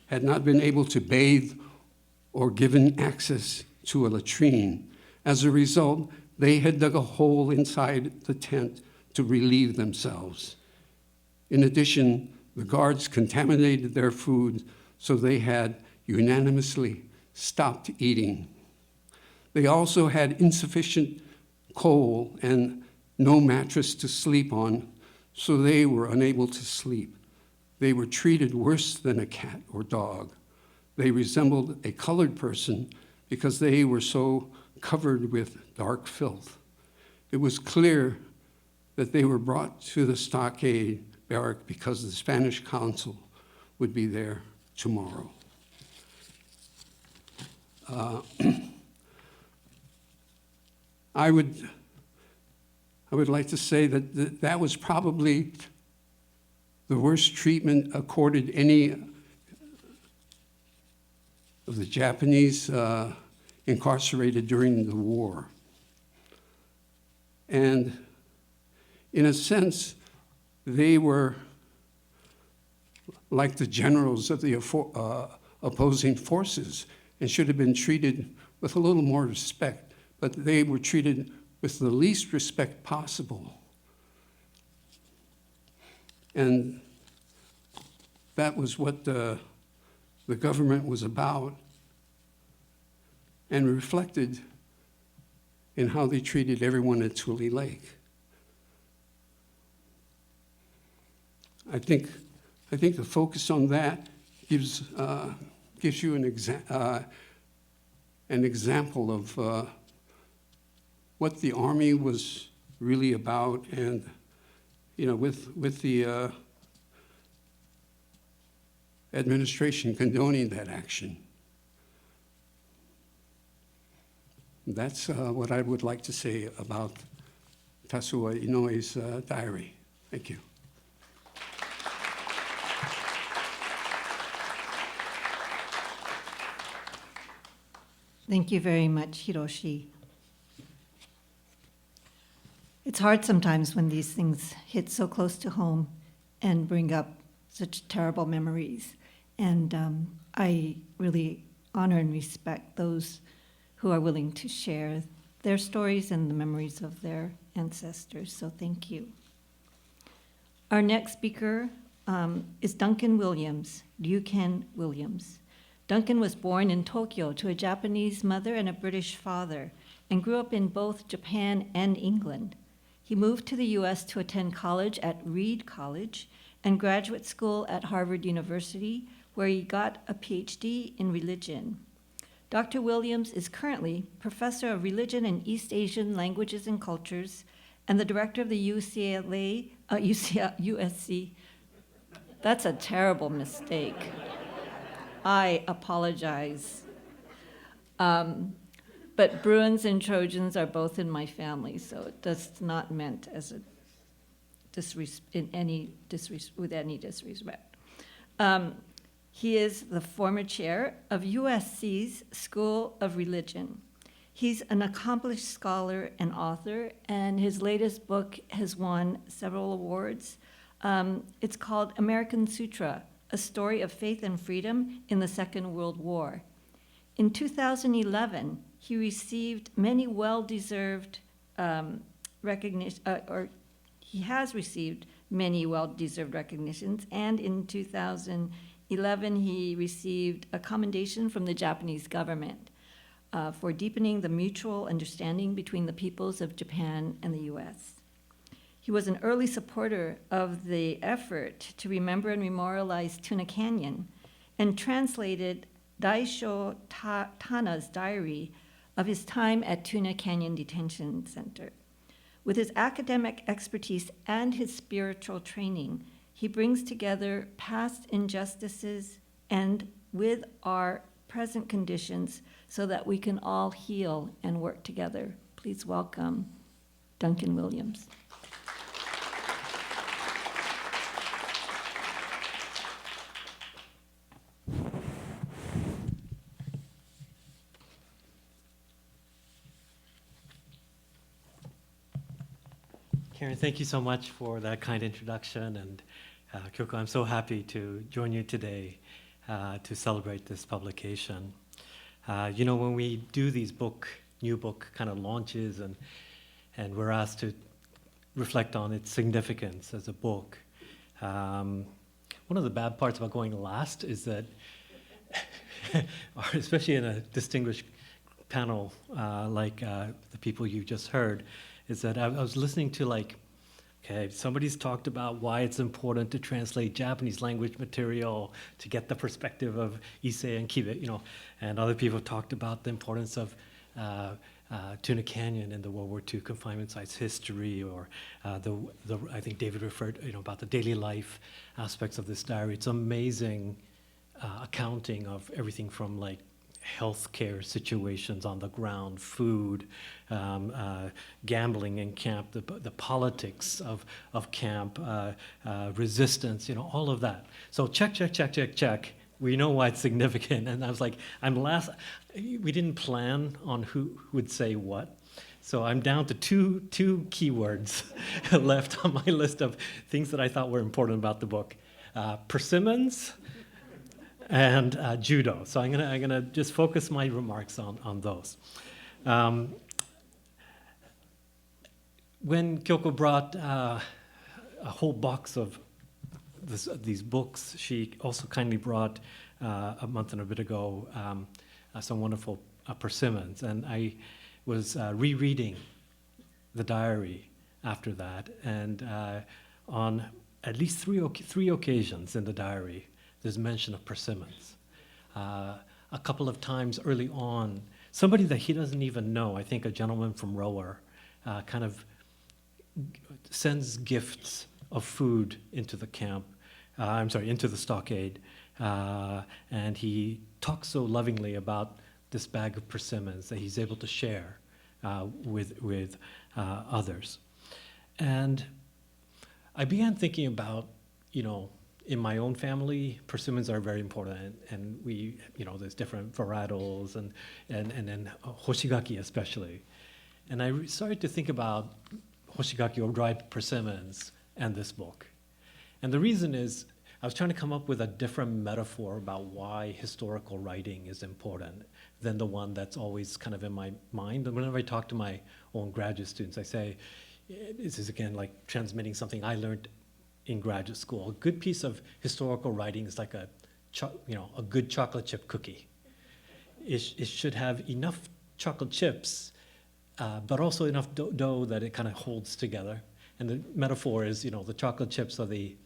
had not been able to bathe or given access to a latrine. As a result, they had dug a hole inside the tent to relieve themselves. In addition, the guards contaminated their food, so they had unanimously stopped eating. They also had insufficient coal and no mattress to sleep on, so they were unable to sleep. They were treated worse than a cat or dog. They resembled a colored person because they were so covered with dark filth. It was clear that they were brought to the stockade barrack because the Spanish consul would be there tomorrow. I would like to say that that was probably the worst treatment accorded any of the Japanese incarcerated during the war. And in a sense, they were like the generals of the opposing forces and should have been treated with a little more respect, but they were treated with the least respect possible. And that was what the government was about and reflected in how they treated everyone at Tule Lake. I think the focus on that gives you an example of what the Army was really about, and with the administration condoning that action. That's what I would like to say about Tatsuo Inouye's diary. Thank you. Thank you very much, Hiroshi. It's hard sometimes when these things hit so close to home and bring up such terrible memories. And I really honor and respect those who are willing to share their stories and the memories of their ancestors. So thank you. Our next speaker is Duncan Williams, Duncan Williams. Duncan was born in Tokyo to a Japanese mother and a British father, and grew up in both Japan and England. He moved to the US to attend college at Reed College and graduate school at Harvard University, where he got a PhD in religion. Dr. Williams is currently professor of religion and East Asian languages and cultures and the director of the USC. That's a terrible mistake. I apologize. But Bruins and Trojans are both in my family, so it does not meant as a with any disrespect. He is the former chair of USC's School of Religion. He's an accomplished scholar and author, and his latest book has won several awards. It's called American Sutra, A Story of Faith and Freedom in the Second World War. In 2011, he received many well-deserved recognition, or he has received many well-deserved recognitions, and in 2011, he received a commendation from the Japanese government for deepening the mutual understanding between the peoples of Japan and the US. He was an early supporter of the effort to remember and memorialize Tuna Canyon and translated Daisho Tana's diary of his time at Tuna Canyon Detention Center. With his academic expertise and his spiritual training, he brings together past injustices and with our present conditions so that we can all heal and work together. Please welcome Duncan Williams. Karen, thank you so much for that kind introduction. And Kyoko, I'm so happy to join you today to celebrate this publication. You know, when we do these new book kind of launches and we're asked to reflect on its significance as a book, one of the bad parts about going last is that, especially in a distinguished panel like the people you just heard, is that I was listening to like, okay, somebody's talked about why it's important to translate Japanese language material to get the perspective of Issei and Kibei, you know, and other people have talked about the importance of Tuna Canyon in the World War II confinement sites history, or I think David referred, you know, about the daily life aspects of this diary. It's amazing accounting of everything from like healthcare situations on the ground, food, gambling in camp, the politics of camp, resistance, you know, all of that. So check. We know why it's significant. And I was like, we didn't plan on who would say what. So I'm down to two keywords left on my list of things that I thought were important about the book. Persimmons and judo. So I'm gonna just focus my remarks on those. When Kyoko brought a whole box of these books, she also kindly brought a month and a bit ago some wonderful persimmons, and I was rereading the diary after that, and on at least three occasions in the diary, there's mention of persimmons. A couple of times early on, somebody that he doesn't even know, I think a gentleman from Rower, kind of sends gifts of food into the camp, into the stockade, and he talks so lovingly about this bag of persimmons that he's able to share with others. And I began thinking about, you know, in my own family, persimmons are very important, and we, you know, there's different varietals, and then hoshigaki especially. And I started to think about hoshigaki, or dried persimmons, and this book. And the reason is, I was trying to come up with a different metaphor about why historical writing is important than the one that's always kind of in my mind. And whenever I talk to my own graduate students, I say, this is again like transmitting something I learned in graduate school. A good piece of historical writing is like a good chocolate chip cookie. It should have enough chocolate chips, but also enough dough that it kind of holds together. And the metaphor is, you know, the chocolate chips are the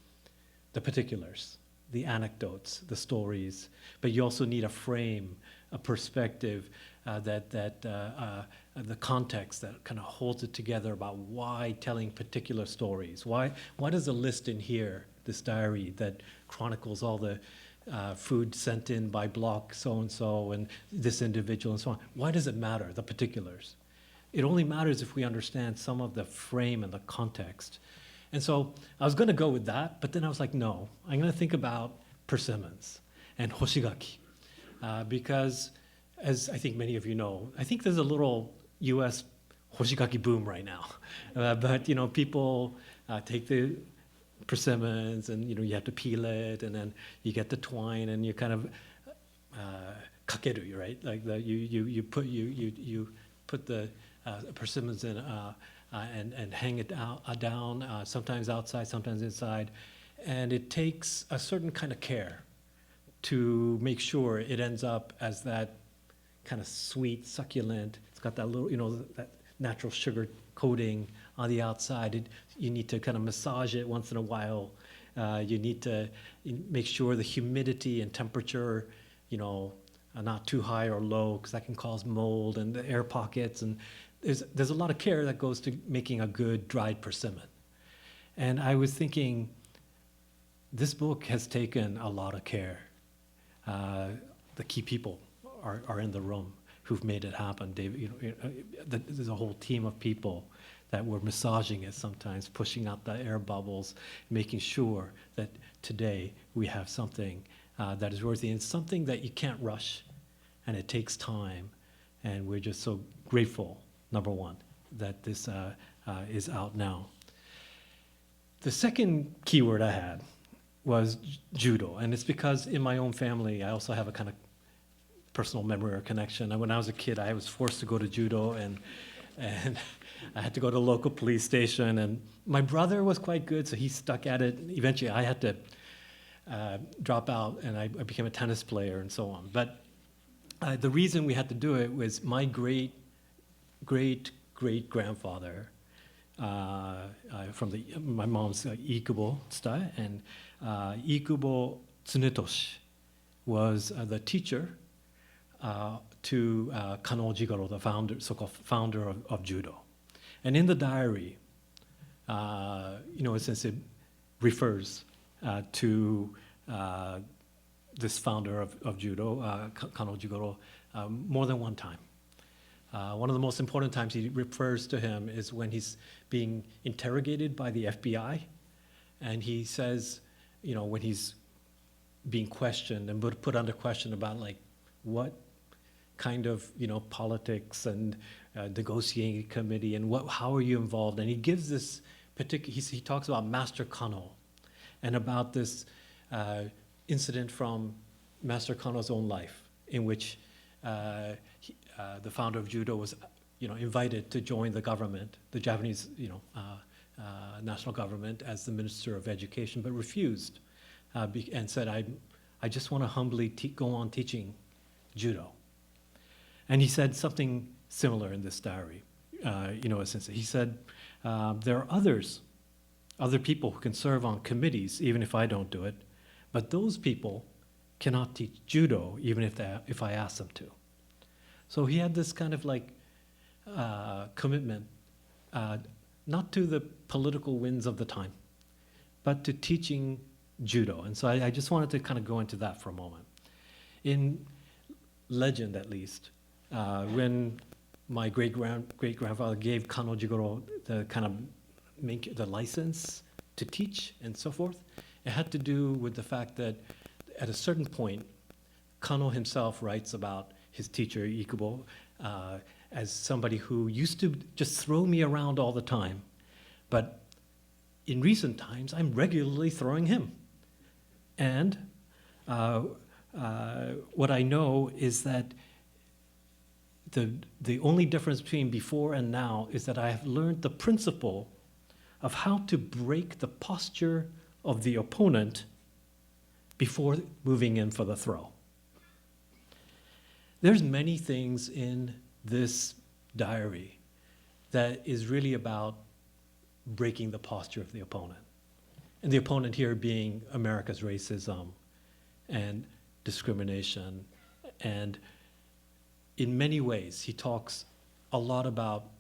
particulars, the anecdotes, the stories, but you also need a frame, a perspective, the context that kind of holds it together about why telling particular stories. Why does a list in here, this diary that chronicles all the food sent in by block so-and-so and this individual and so on, why does it matter, the particulars? It only matters if we understand some of the frame and the context. And so I was going to go with that, but then I was like, no, I'm going to think about persimmons and hoshigaki, because as I think many of you know, I think there's a little U.S. hoshigaki boom right now. But, you know, people take the persimmons and, you know, you have to peel it, and then you get the twine and you kind of kakeru, right? Like you put the persimmons in and hang it down, sometimes outside, sometimes inside. And it takes a certain kind of care to make sure it ends up as that kind of sweet, succulent. It's got that little, you know, that natural sugar coating on the outside. You need to kind of massage it once in a while. You need to make sure the humidity and temperature, you know, are not too high or low, because that can cause mold and the air pockets. And there's a lot of care that goes to making a good dried persimmon. And I was thinking, this book has taken a lot of care. The key people are in the room who've made it happen. David, you know, there's a whole team of people that were massaging it sometimes, pushing out the air bubbles, making sure that today we have something that is worthy, and something that you can't rush, and it takes time. And we're just so grateful, number one, that this is out now. The second keyword I had was judo, and it's because in my own family I also have a kind of personal memory or connection. And when I was a kid, I was forced to go to judo, and I had to go to the local police station. And my brother was quite good, so he stuck at it. Eventually, I had to drop out, and I became a tennis player and so on. But the reason we had to do it was my great-great-great-grandfather from my mom's Ikubo style, and Ikubo Tsunetoshi was the teacher to Kano Jigoro, the founder, so-called founder of judo. And in the diary, since it refers to this founder of judo, Kano Jigoro, more than one time. One of the most important times he refers to him is when he's being interrogated by the FBI, and he says, when he's being questioned and put under question about like what kind of politics and negotiating committee and how are you involved, and he gives this particular. He talks about Master Kano, and about this incident from Master Kano's own life, in which the founder of judo was, invited to join the government, the Japanese, national government, as the Minister of Education, but refused, and said, "I just want to humbly go on teaching judo." And he said something similar in this diary. He said, "There are other people who can serve on committees, even if I don't do it, but those people cannot teach judo, even if I ask them to." So he had this kind of like commitment, not to the political winds of the time, but to teaching judo. And so I just wanted to kind of go into that for a moment. In legend, at least, when my great-grandfather gave Kano Jigoro the license to teach and so forth, it had to do with the fact that at a certain point, Kano himself writes about his teacher, Ikubo, as somebody who used to just throw me around all the time. But in recent times, I'm regularly throwing him. And what I know is that the only difference between before and now is that I have learned the principle of how to break the posture of the opponent before moving in for the throw. There's many things in this diary that is really about breaking the posture of the opponent. And the opponent here being America's racism and discrimination. And in many ways, he talks a lot about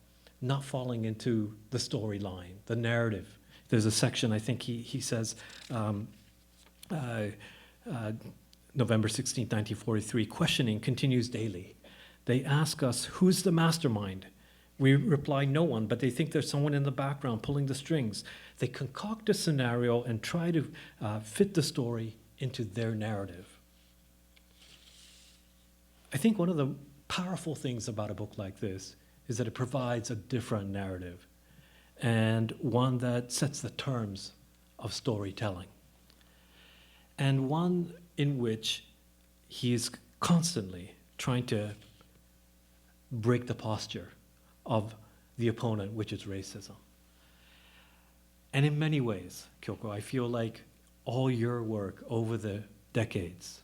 not falling into the storyline, the narrative. There's a section, I think he says, November 16, 1943, questioning continues daily. They ask us, who's the mastermind? We reply, no one, but they think there's someone in the background pulling the strings. They concoct a scenario and try to fit the story into their narrative. I think one of the powerful things about a book like this is that it provides a different narrative, and one that sets the terms of storytelling, and one in which he is constantly trying to break the posture of the opponent, which is racism. And in many ways, Kyoko, I feel like all your work over the decades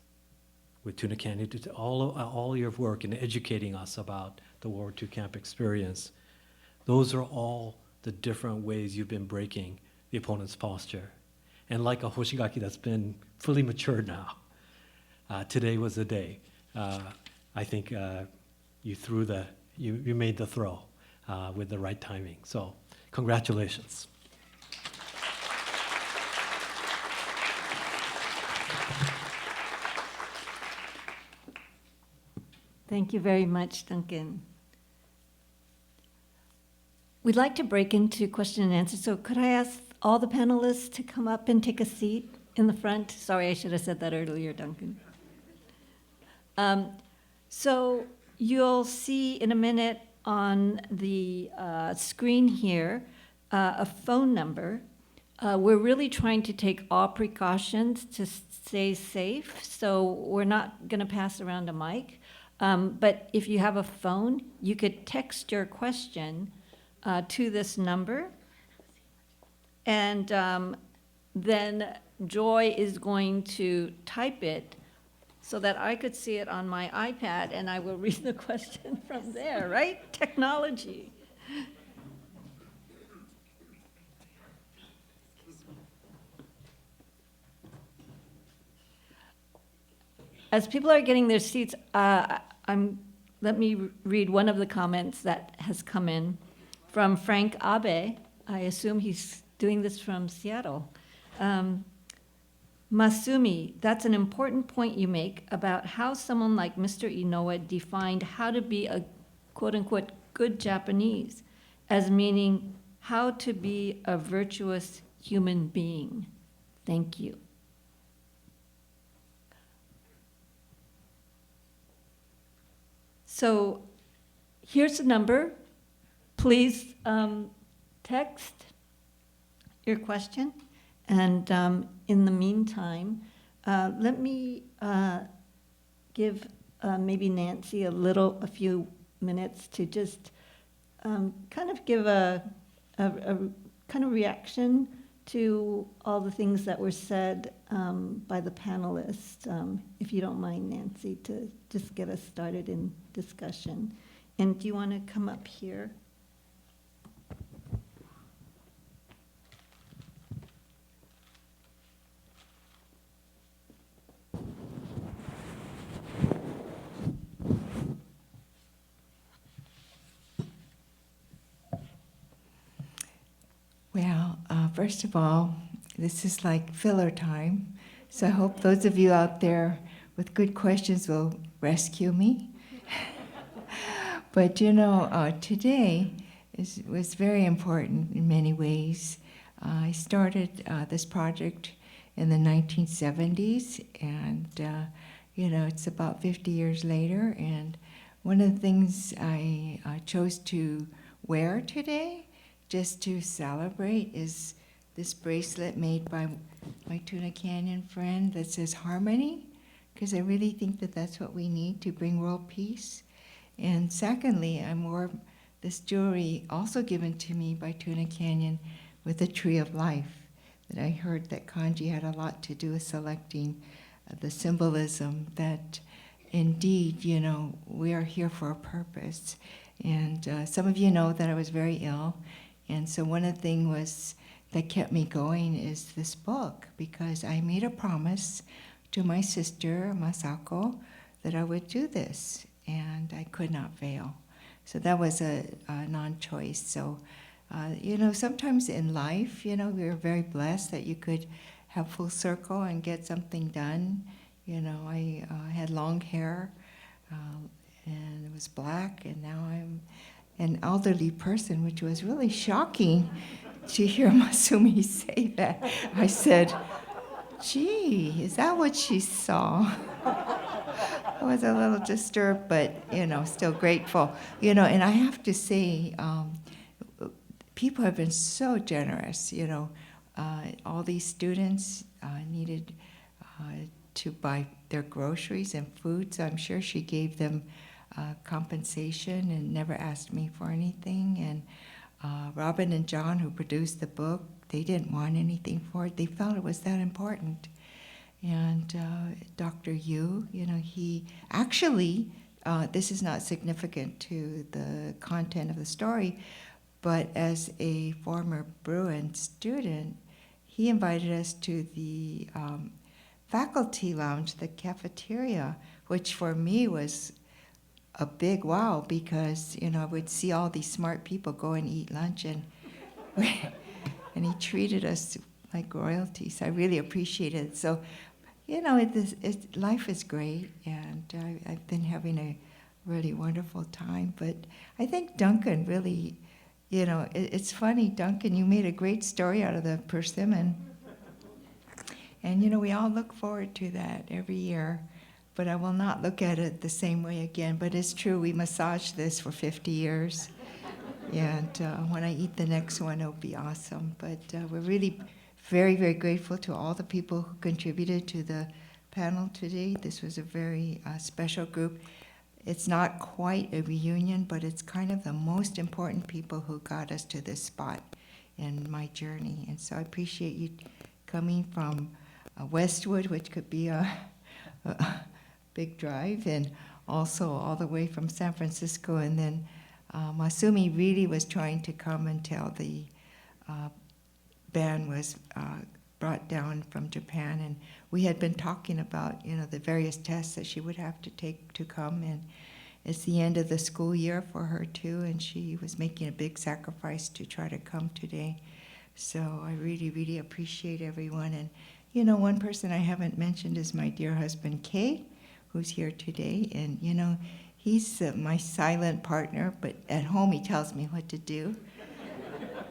with Tuna Canyon, all your work in educating us about the World War II camp experience, those are all the different ways you've been breaking the opponent's posture. And like a hoshigaki that's been fully matured now, today was the day. I think you made the throw with the right timing. So congratulations. Thank you very much, Duncan. We'd like to break into question and answer, so could I ask all the panelists to come up and take a seat in the front? Sorry, I should have said that earlier, Duncan. So you'll see in a minute on the screen here a phone number. We're really trying to take all precautions to stay safe, so we're not going to pass around a mic. But if you have a phone, you could text your question to this number. And then Joy is going to type it so that I could see it on my iPad, and I will read the question from there, right? Technology. As people are getting their seats, let me read one of the comments that has come in from Frank Abe. I assume he's doing this from Seattle. Masumi, that's an important point you make about how someone like Mr. Inoue defined how to be a quote-unquote good Japanese, as meaning how to be a virtuous human being. Thank you. So here's the number. Please text your question. And in the meantime, let me give maybe Nancy a few minutes to just kind of give a kind of reaction to all the things that were said by the panelists. If you don't mind, Nancy, to just get us started in discussion. And do you want to come up here? Well, first of all, this is like filler time, so I hope those of you out there with good questions will rescue me. But today was very important in many ways. I started this project in the 1970s, and it's about 50 years later, and one of the things I chose to wear today just to celebrate is this bracelet made by my Tuna Canyon friend that says harmony, because I really think that that's what we need to bring world peace. And secondly, I wore this jewelry also given to me by Tuna Canyon with the tree of life, that I heard that kanji had a lot to do with selecting the symbolism that indeed, we are here for a purpose. And some of you know that I was very ill. And so one of the things that kept me going is this book, because I made a promise to my sister, Masako, that I would do this, and I could not fail. So that was a non-choice. So, sometimes in life, we were very blessed that you could have full circle and get something done. I had long hair, and it was black, and now I'm an elderly person, which was really shocking to hear Masumi say that. I said, gee, is that what she saw? I was a little disturbed, but, still grateful. And I have to say, people have been so generous, all these students needed to buy their groceries and food, so I'm sure she gave them compensation and never asked me for anything. And Robin and John, who produced the book, they didn't want anything for it. They felt it was that important. And Dr. Yoo, he actually, this is not significant to the content of the story, but as a former Bruin student, he invited us to the faculty lounge, the cafeteria, which for me was a big wow, because I would see all these smart people go and eat lunch, and and he treated us like royalties. I really appreciated it. So, life is great, and I've been having a really wonderful time. But I think Duncan really, it's funny, Duncan, you made a great story out of the persimmon. And we all look forward to that every year. But I will not look at it the same way again. But it's true, we massaged this for 50 years. And when I eat the next one, it'll be awesome. But we're really very, very grateful to all the people who contributed to the panel today. This was a very special group. it's not quite a reunion, but it's kind of the most important people who got us to this spot in my journey. And so I appreciate you coming from Westwood, which could be a big drive, and also all the way from San Francisco. And then Masumi really was trying to come until the band was brought down from Japan, and we had been talking about, the various tests that she would have to take to come, and it's the end of the school year for her too, and she was making a big sacrifice to try to come today. So I really, really appreciate everyone. And one person I haven't mentioned is my dear husband Kay, who's here today, and he's my silent partner, but at home he tells me what to do.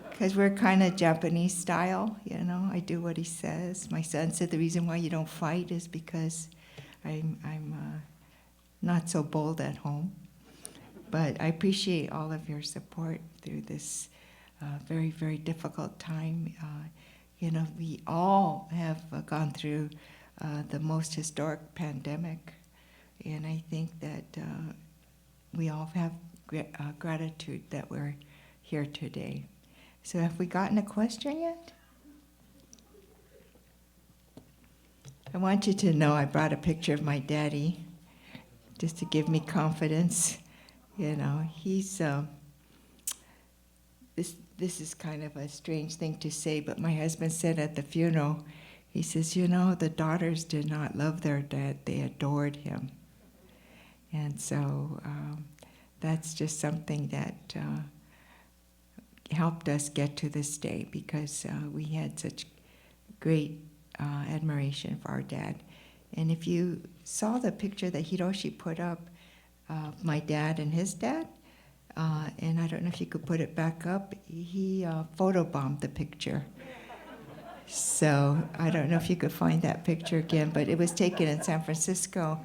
Because we're kind of Japanese style, I do what he says. My son said the reason why you don't fight is because I'm not so bold at home. But I appreciate all of your support through this very, very difficult time. We all have gone through the most historic pandemic, and I think that we all have gratitude that we're here today. So have we gotten a question yet? I want you to know I brought a picture of my daddy just to give me confidence. He's, this is kind of a strange thing to say, but my husband said at the funeral, he says, the daughters did not love their dad, they adored him. And so that's just something that helped us get to this day, because we had such great admiration for our dad. And if you saw the picture that Hiroshi put up of my dad and his dad, and I don't know if you could put it back up, he photobombed the picture. So I don't know if you could find that picture again, but it was taken in San Francisco.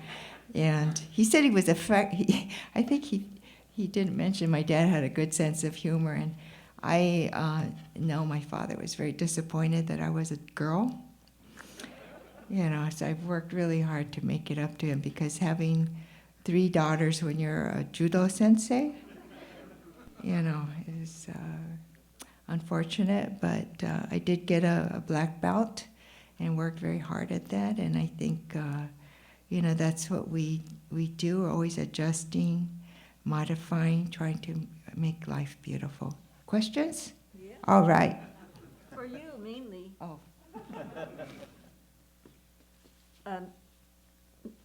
And he said he was I think he didn't mention my dad had a good sense of humor, and I know my father was very disappointed that I was a girl. So I've worked really hard to make it up to him, because having 3 daughters when you're a judo sensei, is unfortunate. But I did get a black belt and worked very hard at that. And I think, that's what we do. We're always adjusting, modifying, trying to make life beautiful. Questions? Yeah. All right. For you, mainly. Oh.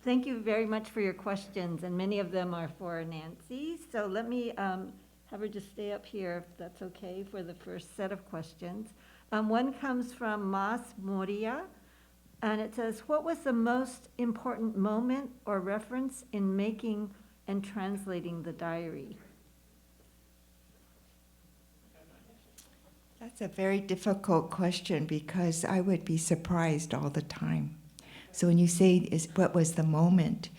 Thank you very much for your questions, and many of them are for Nancy. So let me have her just stay up here, if that's okay, for the first set of questions. One comes from Mas Moria, and it says, what was the most important moment or reference in making and translating the diary? That's a very difficult question, because I would be surprised all the time. So when you say, what was the moment,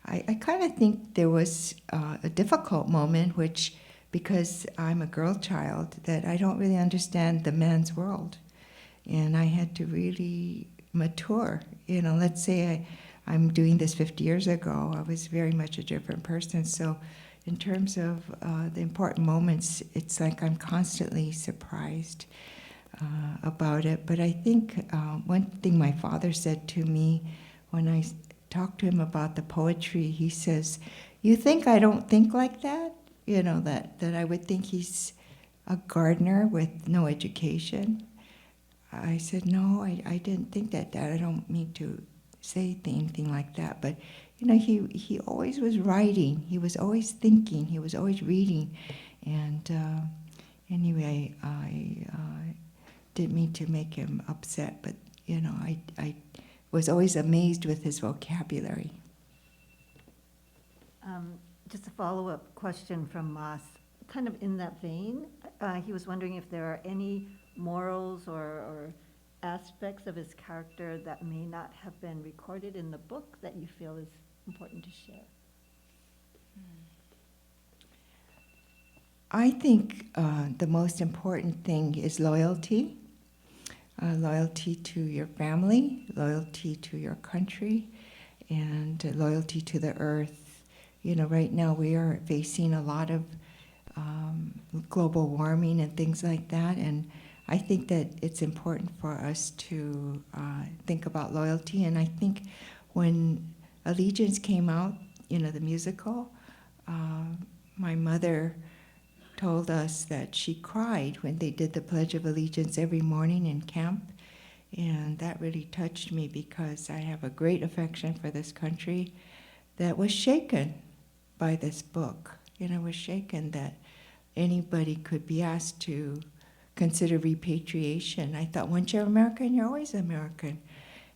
I kind of think there was a difficult moment, which, because I'm a girl child, that I don't really understand the man's world. And I had to really mature. Let's say I'm doing this 50 years ago, I was very much a different person. So in terms of the important moments, it's like I'm constantly surprised about it. But I think one thing my father said to me when I talked to him about the poetry, he says, you think I don't think like that? That I would think he's a gardener with no education. I said, no, I didn't think that, Dad. I don't mean to say anything like that. But, he always was writing. He was always thinking. He was always reading. And anyway, I didn't mean to make him upset, but, I was always amazed with his vocabulary. Just a follow-up question from Mas, kind of in that vein. He was wondering if there are any morals or aspects of his character that may not have been recorded in the book that you feel is important to share. I think the most important thing is loyalty. Loyalty to your family, loyalty to your country, and loyalty to the earth. right now we are facing a lot of global warming and things like that, and I think that it's important for us to think about loyalty. And I think when Allegiance came out, the musical, my mother told us that she cried when they did the Pledge of Allegiance every morning in camp. And that really touched me because I have a great affection for this country that was shaken by this book. Was shaken that anybody could be asked to consider repatriation. I thought, once you're American, you're always American.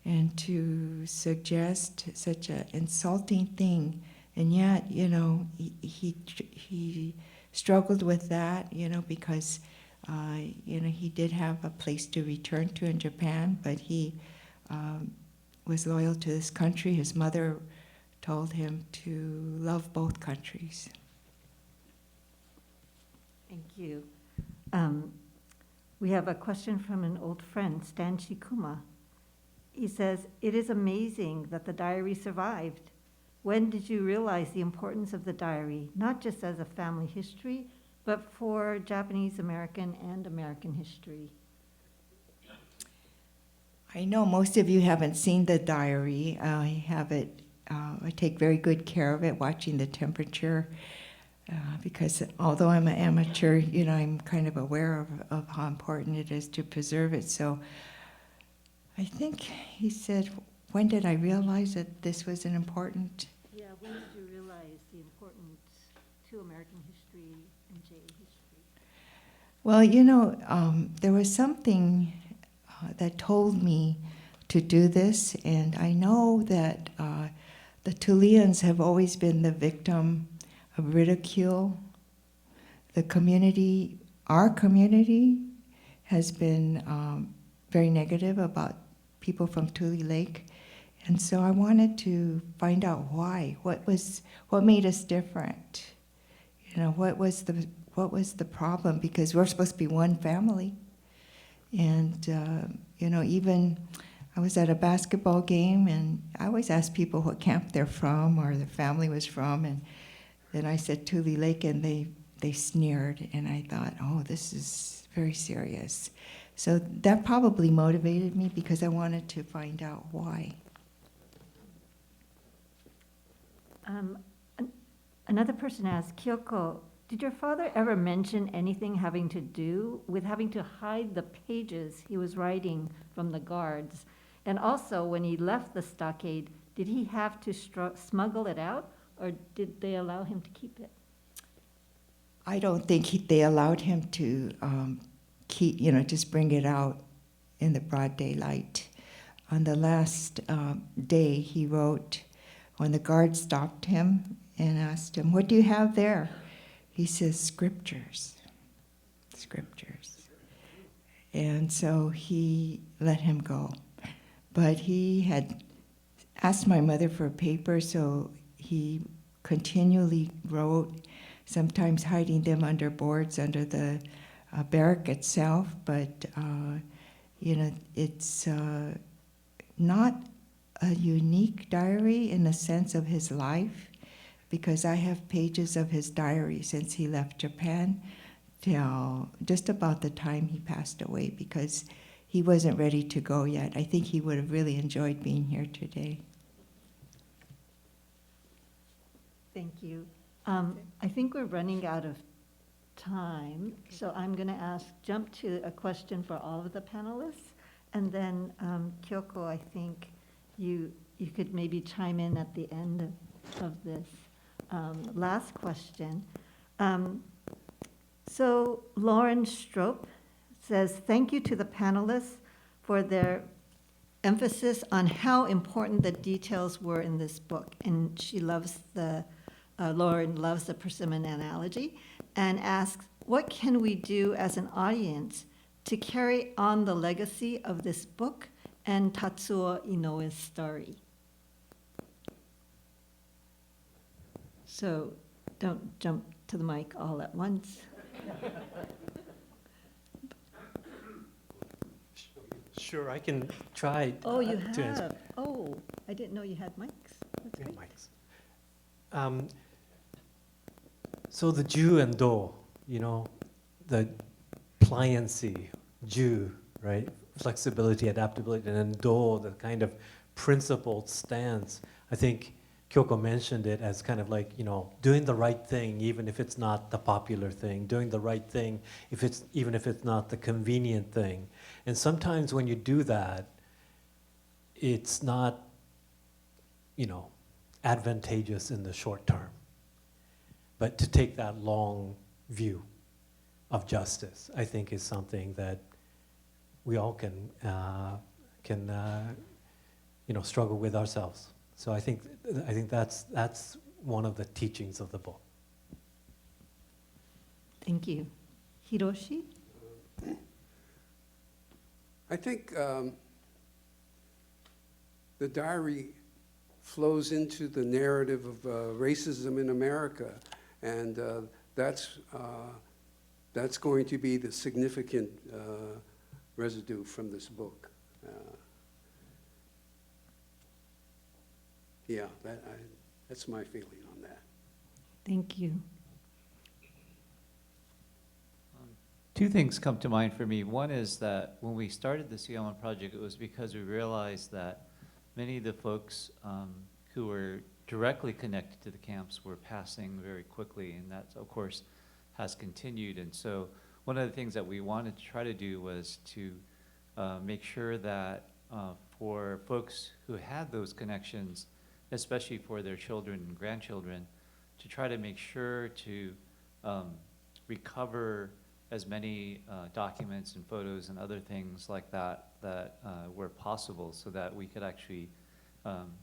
And to suggest such an insulting thing, and yet, he struggled with that, because, he did have a place to return to in Japan, but he was loyal to this country. His mother told him to love both countries. Thank you. We have a question from an old friend, Stan Shikuma. He says, "It is amazing that the diary survived. When did you realize the importance of the diary, not just as a family history, but for Japanese American and American history?" I know most of you haven't seen the diary. I have it, I take very good care of it, watching the temperature, because although I'm an amateur, I'm kind of aware of how important it is to preserve it. So I think he said, when did I realize that this was an important? Yeah, when did you realize the importance to American history and J history? Well, there was something that told me to do this, and I know that the Tuleans have always been the victim of ridicule. The community, our community, has been very negative about people from Tule Lake, and so I wanted to find out why. What made us different? What was the problem? Because we're supposed to be one family, and even I was at a basketball game, and I always ask people what camp they're from or their family was from, and then I said Tule Lake, and they sneered, and I thought, oh, this is very serious. So that probably motivated me because I wanted to find out why. Another person asked, Kyoko, did your father ever mention anything having to do with having to hide the pages he was writing from the guards? And also, when he left the stockade, did he have to smuggle it out, or did they allow him to keep it? I don't think they allowed him to just bring it out in the broad daylight. On the last day, he wrote, when the guard stopped him and asked him, "What do you have there?" He says, "Scriptures, scriptures." And so he let him go. But he had asked my mother for a paper, so he continually wrote, sometimes hiding them under boards under the barrack itself. But, it's not a unique diary in the sense of his life, because I have pages of his diary since he left Japan till just about the time he passed away, because he wasn't ready to go yet. I think he would have really enjoyed being here today. Thank you. I think we're running out of time, so I'm going to jump to a question for all of the panelists, and then Kyoko, I think you could maybe chime in at the end of this last question. So Lauren Stroop says, "Thank you to the panelists for their emphasis on how important the details were in this book." And she loves Lauren loves the persimmon analogy, and asks, what can we do as an audience to carry on the legacy of this book and Tatsuo Inouye's story? So don't jump to the mic all at once. Sure, I can try. Oh, you to answer. have. Oh, I didn't know you had mics. That's Yeah, great. mics. So the Ju and Do, the pliancy, Ju, right? Flexibility, adaptability, and then Do, the kind of principled stance. I think Kyoko mentioned it as kind of like, doing the right thing, even if it's not the popular thing, doing the right thing, even if it's not the convenient thing. And sometimes when you do that, it's not, advantageous in the short term. But to take that long view of justice, I think, is something that we all can struggle with ourselves. So I think that's one of the teachings of the book. Thank you. Hiroshi? I think the diary flows into the narrative of racism in America, and that's going to be the significant residue from this book. Yeah, that's my feeling on that. Thank you. Two things come to mind for me. One is that when we started the Suyama project, it was because we realized that many of the folks who were directly connected to the camps were passing very quickly, and that, of course, has continued. And so one of the things that we wanted to try to do was to make sure that for folks who had those connections, especially for their children and grandchildren, to try to make sure to recover as many documents and photos and other things like that were possible, so that we could actually,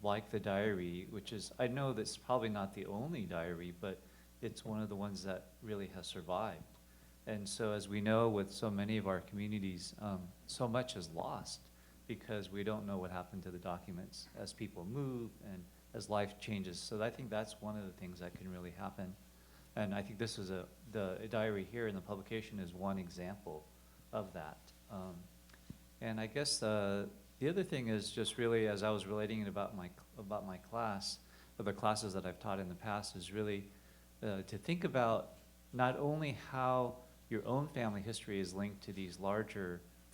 like the diary, which is, I know that's probably not the only diary, but it's one of the ones that really has survived. And so as we know with so many of our communities, so much is lost because we don't know what happened to the documents as people move and as life changes. So I think that's one of the things that can really happen. And I think this is the diary here in the publication is one example of that. And I guess the other thing is just really, as I was relating it about my class, or the classes that I've taught in the past, is really to think about not only how your own family history is linked to the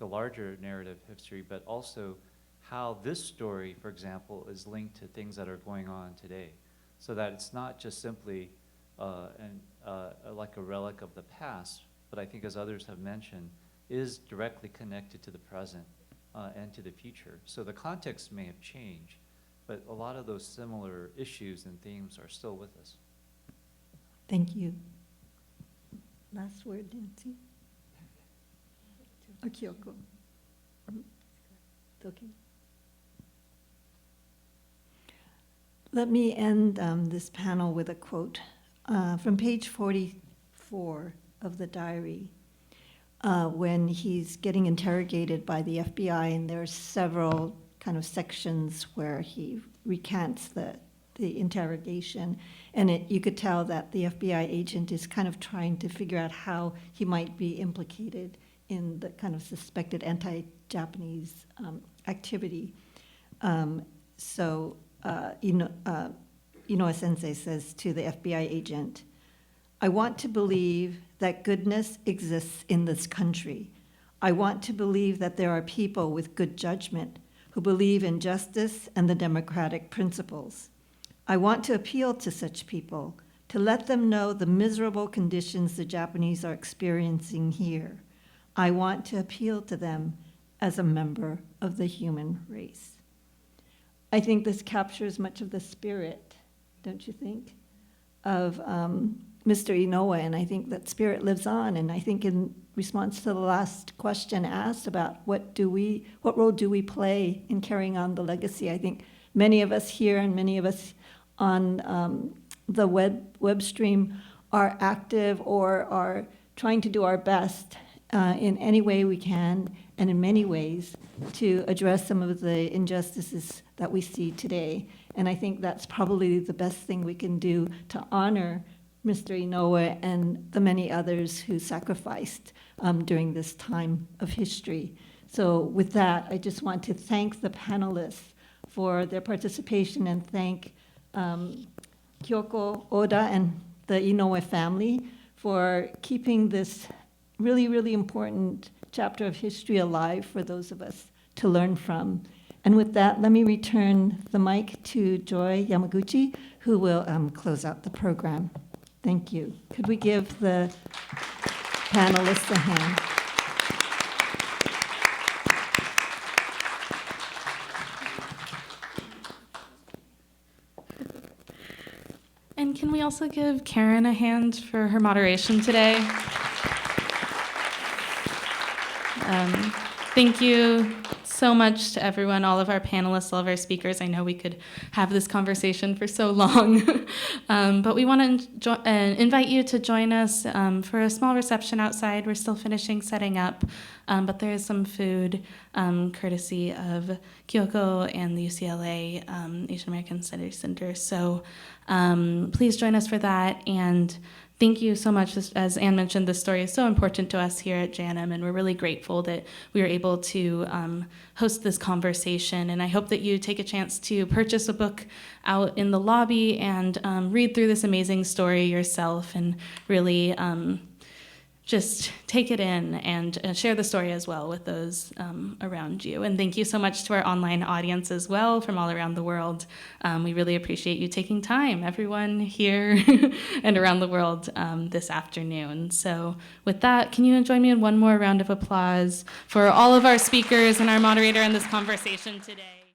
larger narrative history, but also how this story, for example, is linked to things that are going on today. So that it's not just simply like a relic of the past, but I think, as others have mentioned, is directly connected to the present and to the future. So the context may have changed, but a lot of those similar issues and themes are still with us. Thank you. Last word, Nancy? Or Kyoko? It's okay. Let me end this panel with a quote from page 44 of the diary, when he's getting interrogated by the FBI, and there's several kind of sections where he recants the interrogation, and you could tell that the FBI agent is kind of trying to figure out how he might be implicated in the kind of suspected anti-Japanese activity. Inouye Sensei says to the FBI agent, "I want to believe that goodness exists in this country. I want to believe that there are people with good judgment who believe in justice and the democratic principles. I want to appeal to such people, to let them know the miserable conditions the Japanese are experiencing here. I want to appeal to them as a member of the human race." I think this captures much of the spirit, don't you think, of Mr. Inouye, and I think that spirit lives on. And I think in response to the last question asked about what role do we play in carrying on the legacy, I think many of us here and many of us on the web stream are active or are trying to do our best in any way we can, and in many ways, to address some of the injustices that we see today. And I think that's probably the best thing we can do to honor Mr. Inouye and the many others who sacrificed during this time of history. So with that, I just want to thank the panelists for their participation and thank Kyoko Oda and the Inouye family for keeping this really, really important chapter of history alive for those of us to learn from. And with that, let me return the mic to Joy Yamaguchi, who will close out the program. Thank you. Could we give the panelists a hand? And can we also give Karen a hand for her moderation today? Thank you so much to everyone, all of our panelists, all of our speakers. I know we could have this conversation for so long, but we want to invite you to join us for a small reception outside. We're still finishing setting up, but there is some food courtesy of Kyoko and the UCLA Asian American Studies Center. So please join us for that. And thank you so much. As Anne mentioned, this story is so important to us here at JANM, and we're really grateful that we were able to host this conversation. And I hope that you take a chance to purchase a book out in the lobby and read through this amazing story yourself and really just take it in and share the story as well with those around you. And thank you so much to our online audience as well from all around the world. We really appreciate you taking time, everyone here and around the world this afternoon. So with that, can you join me in one more round of applause for all of our speakers and our moderator in this conversation today?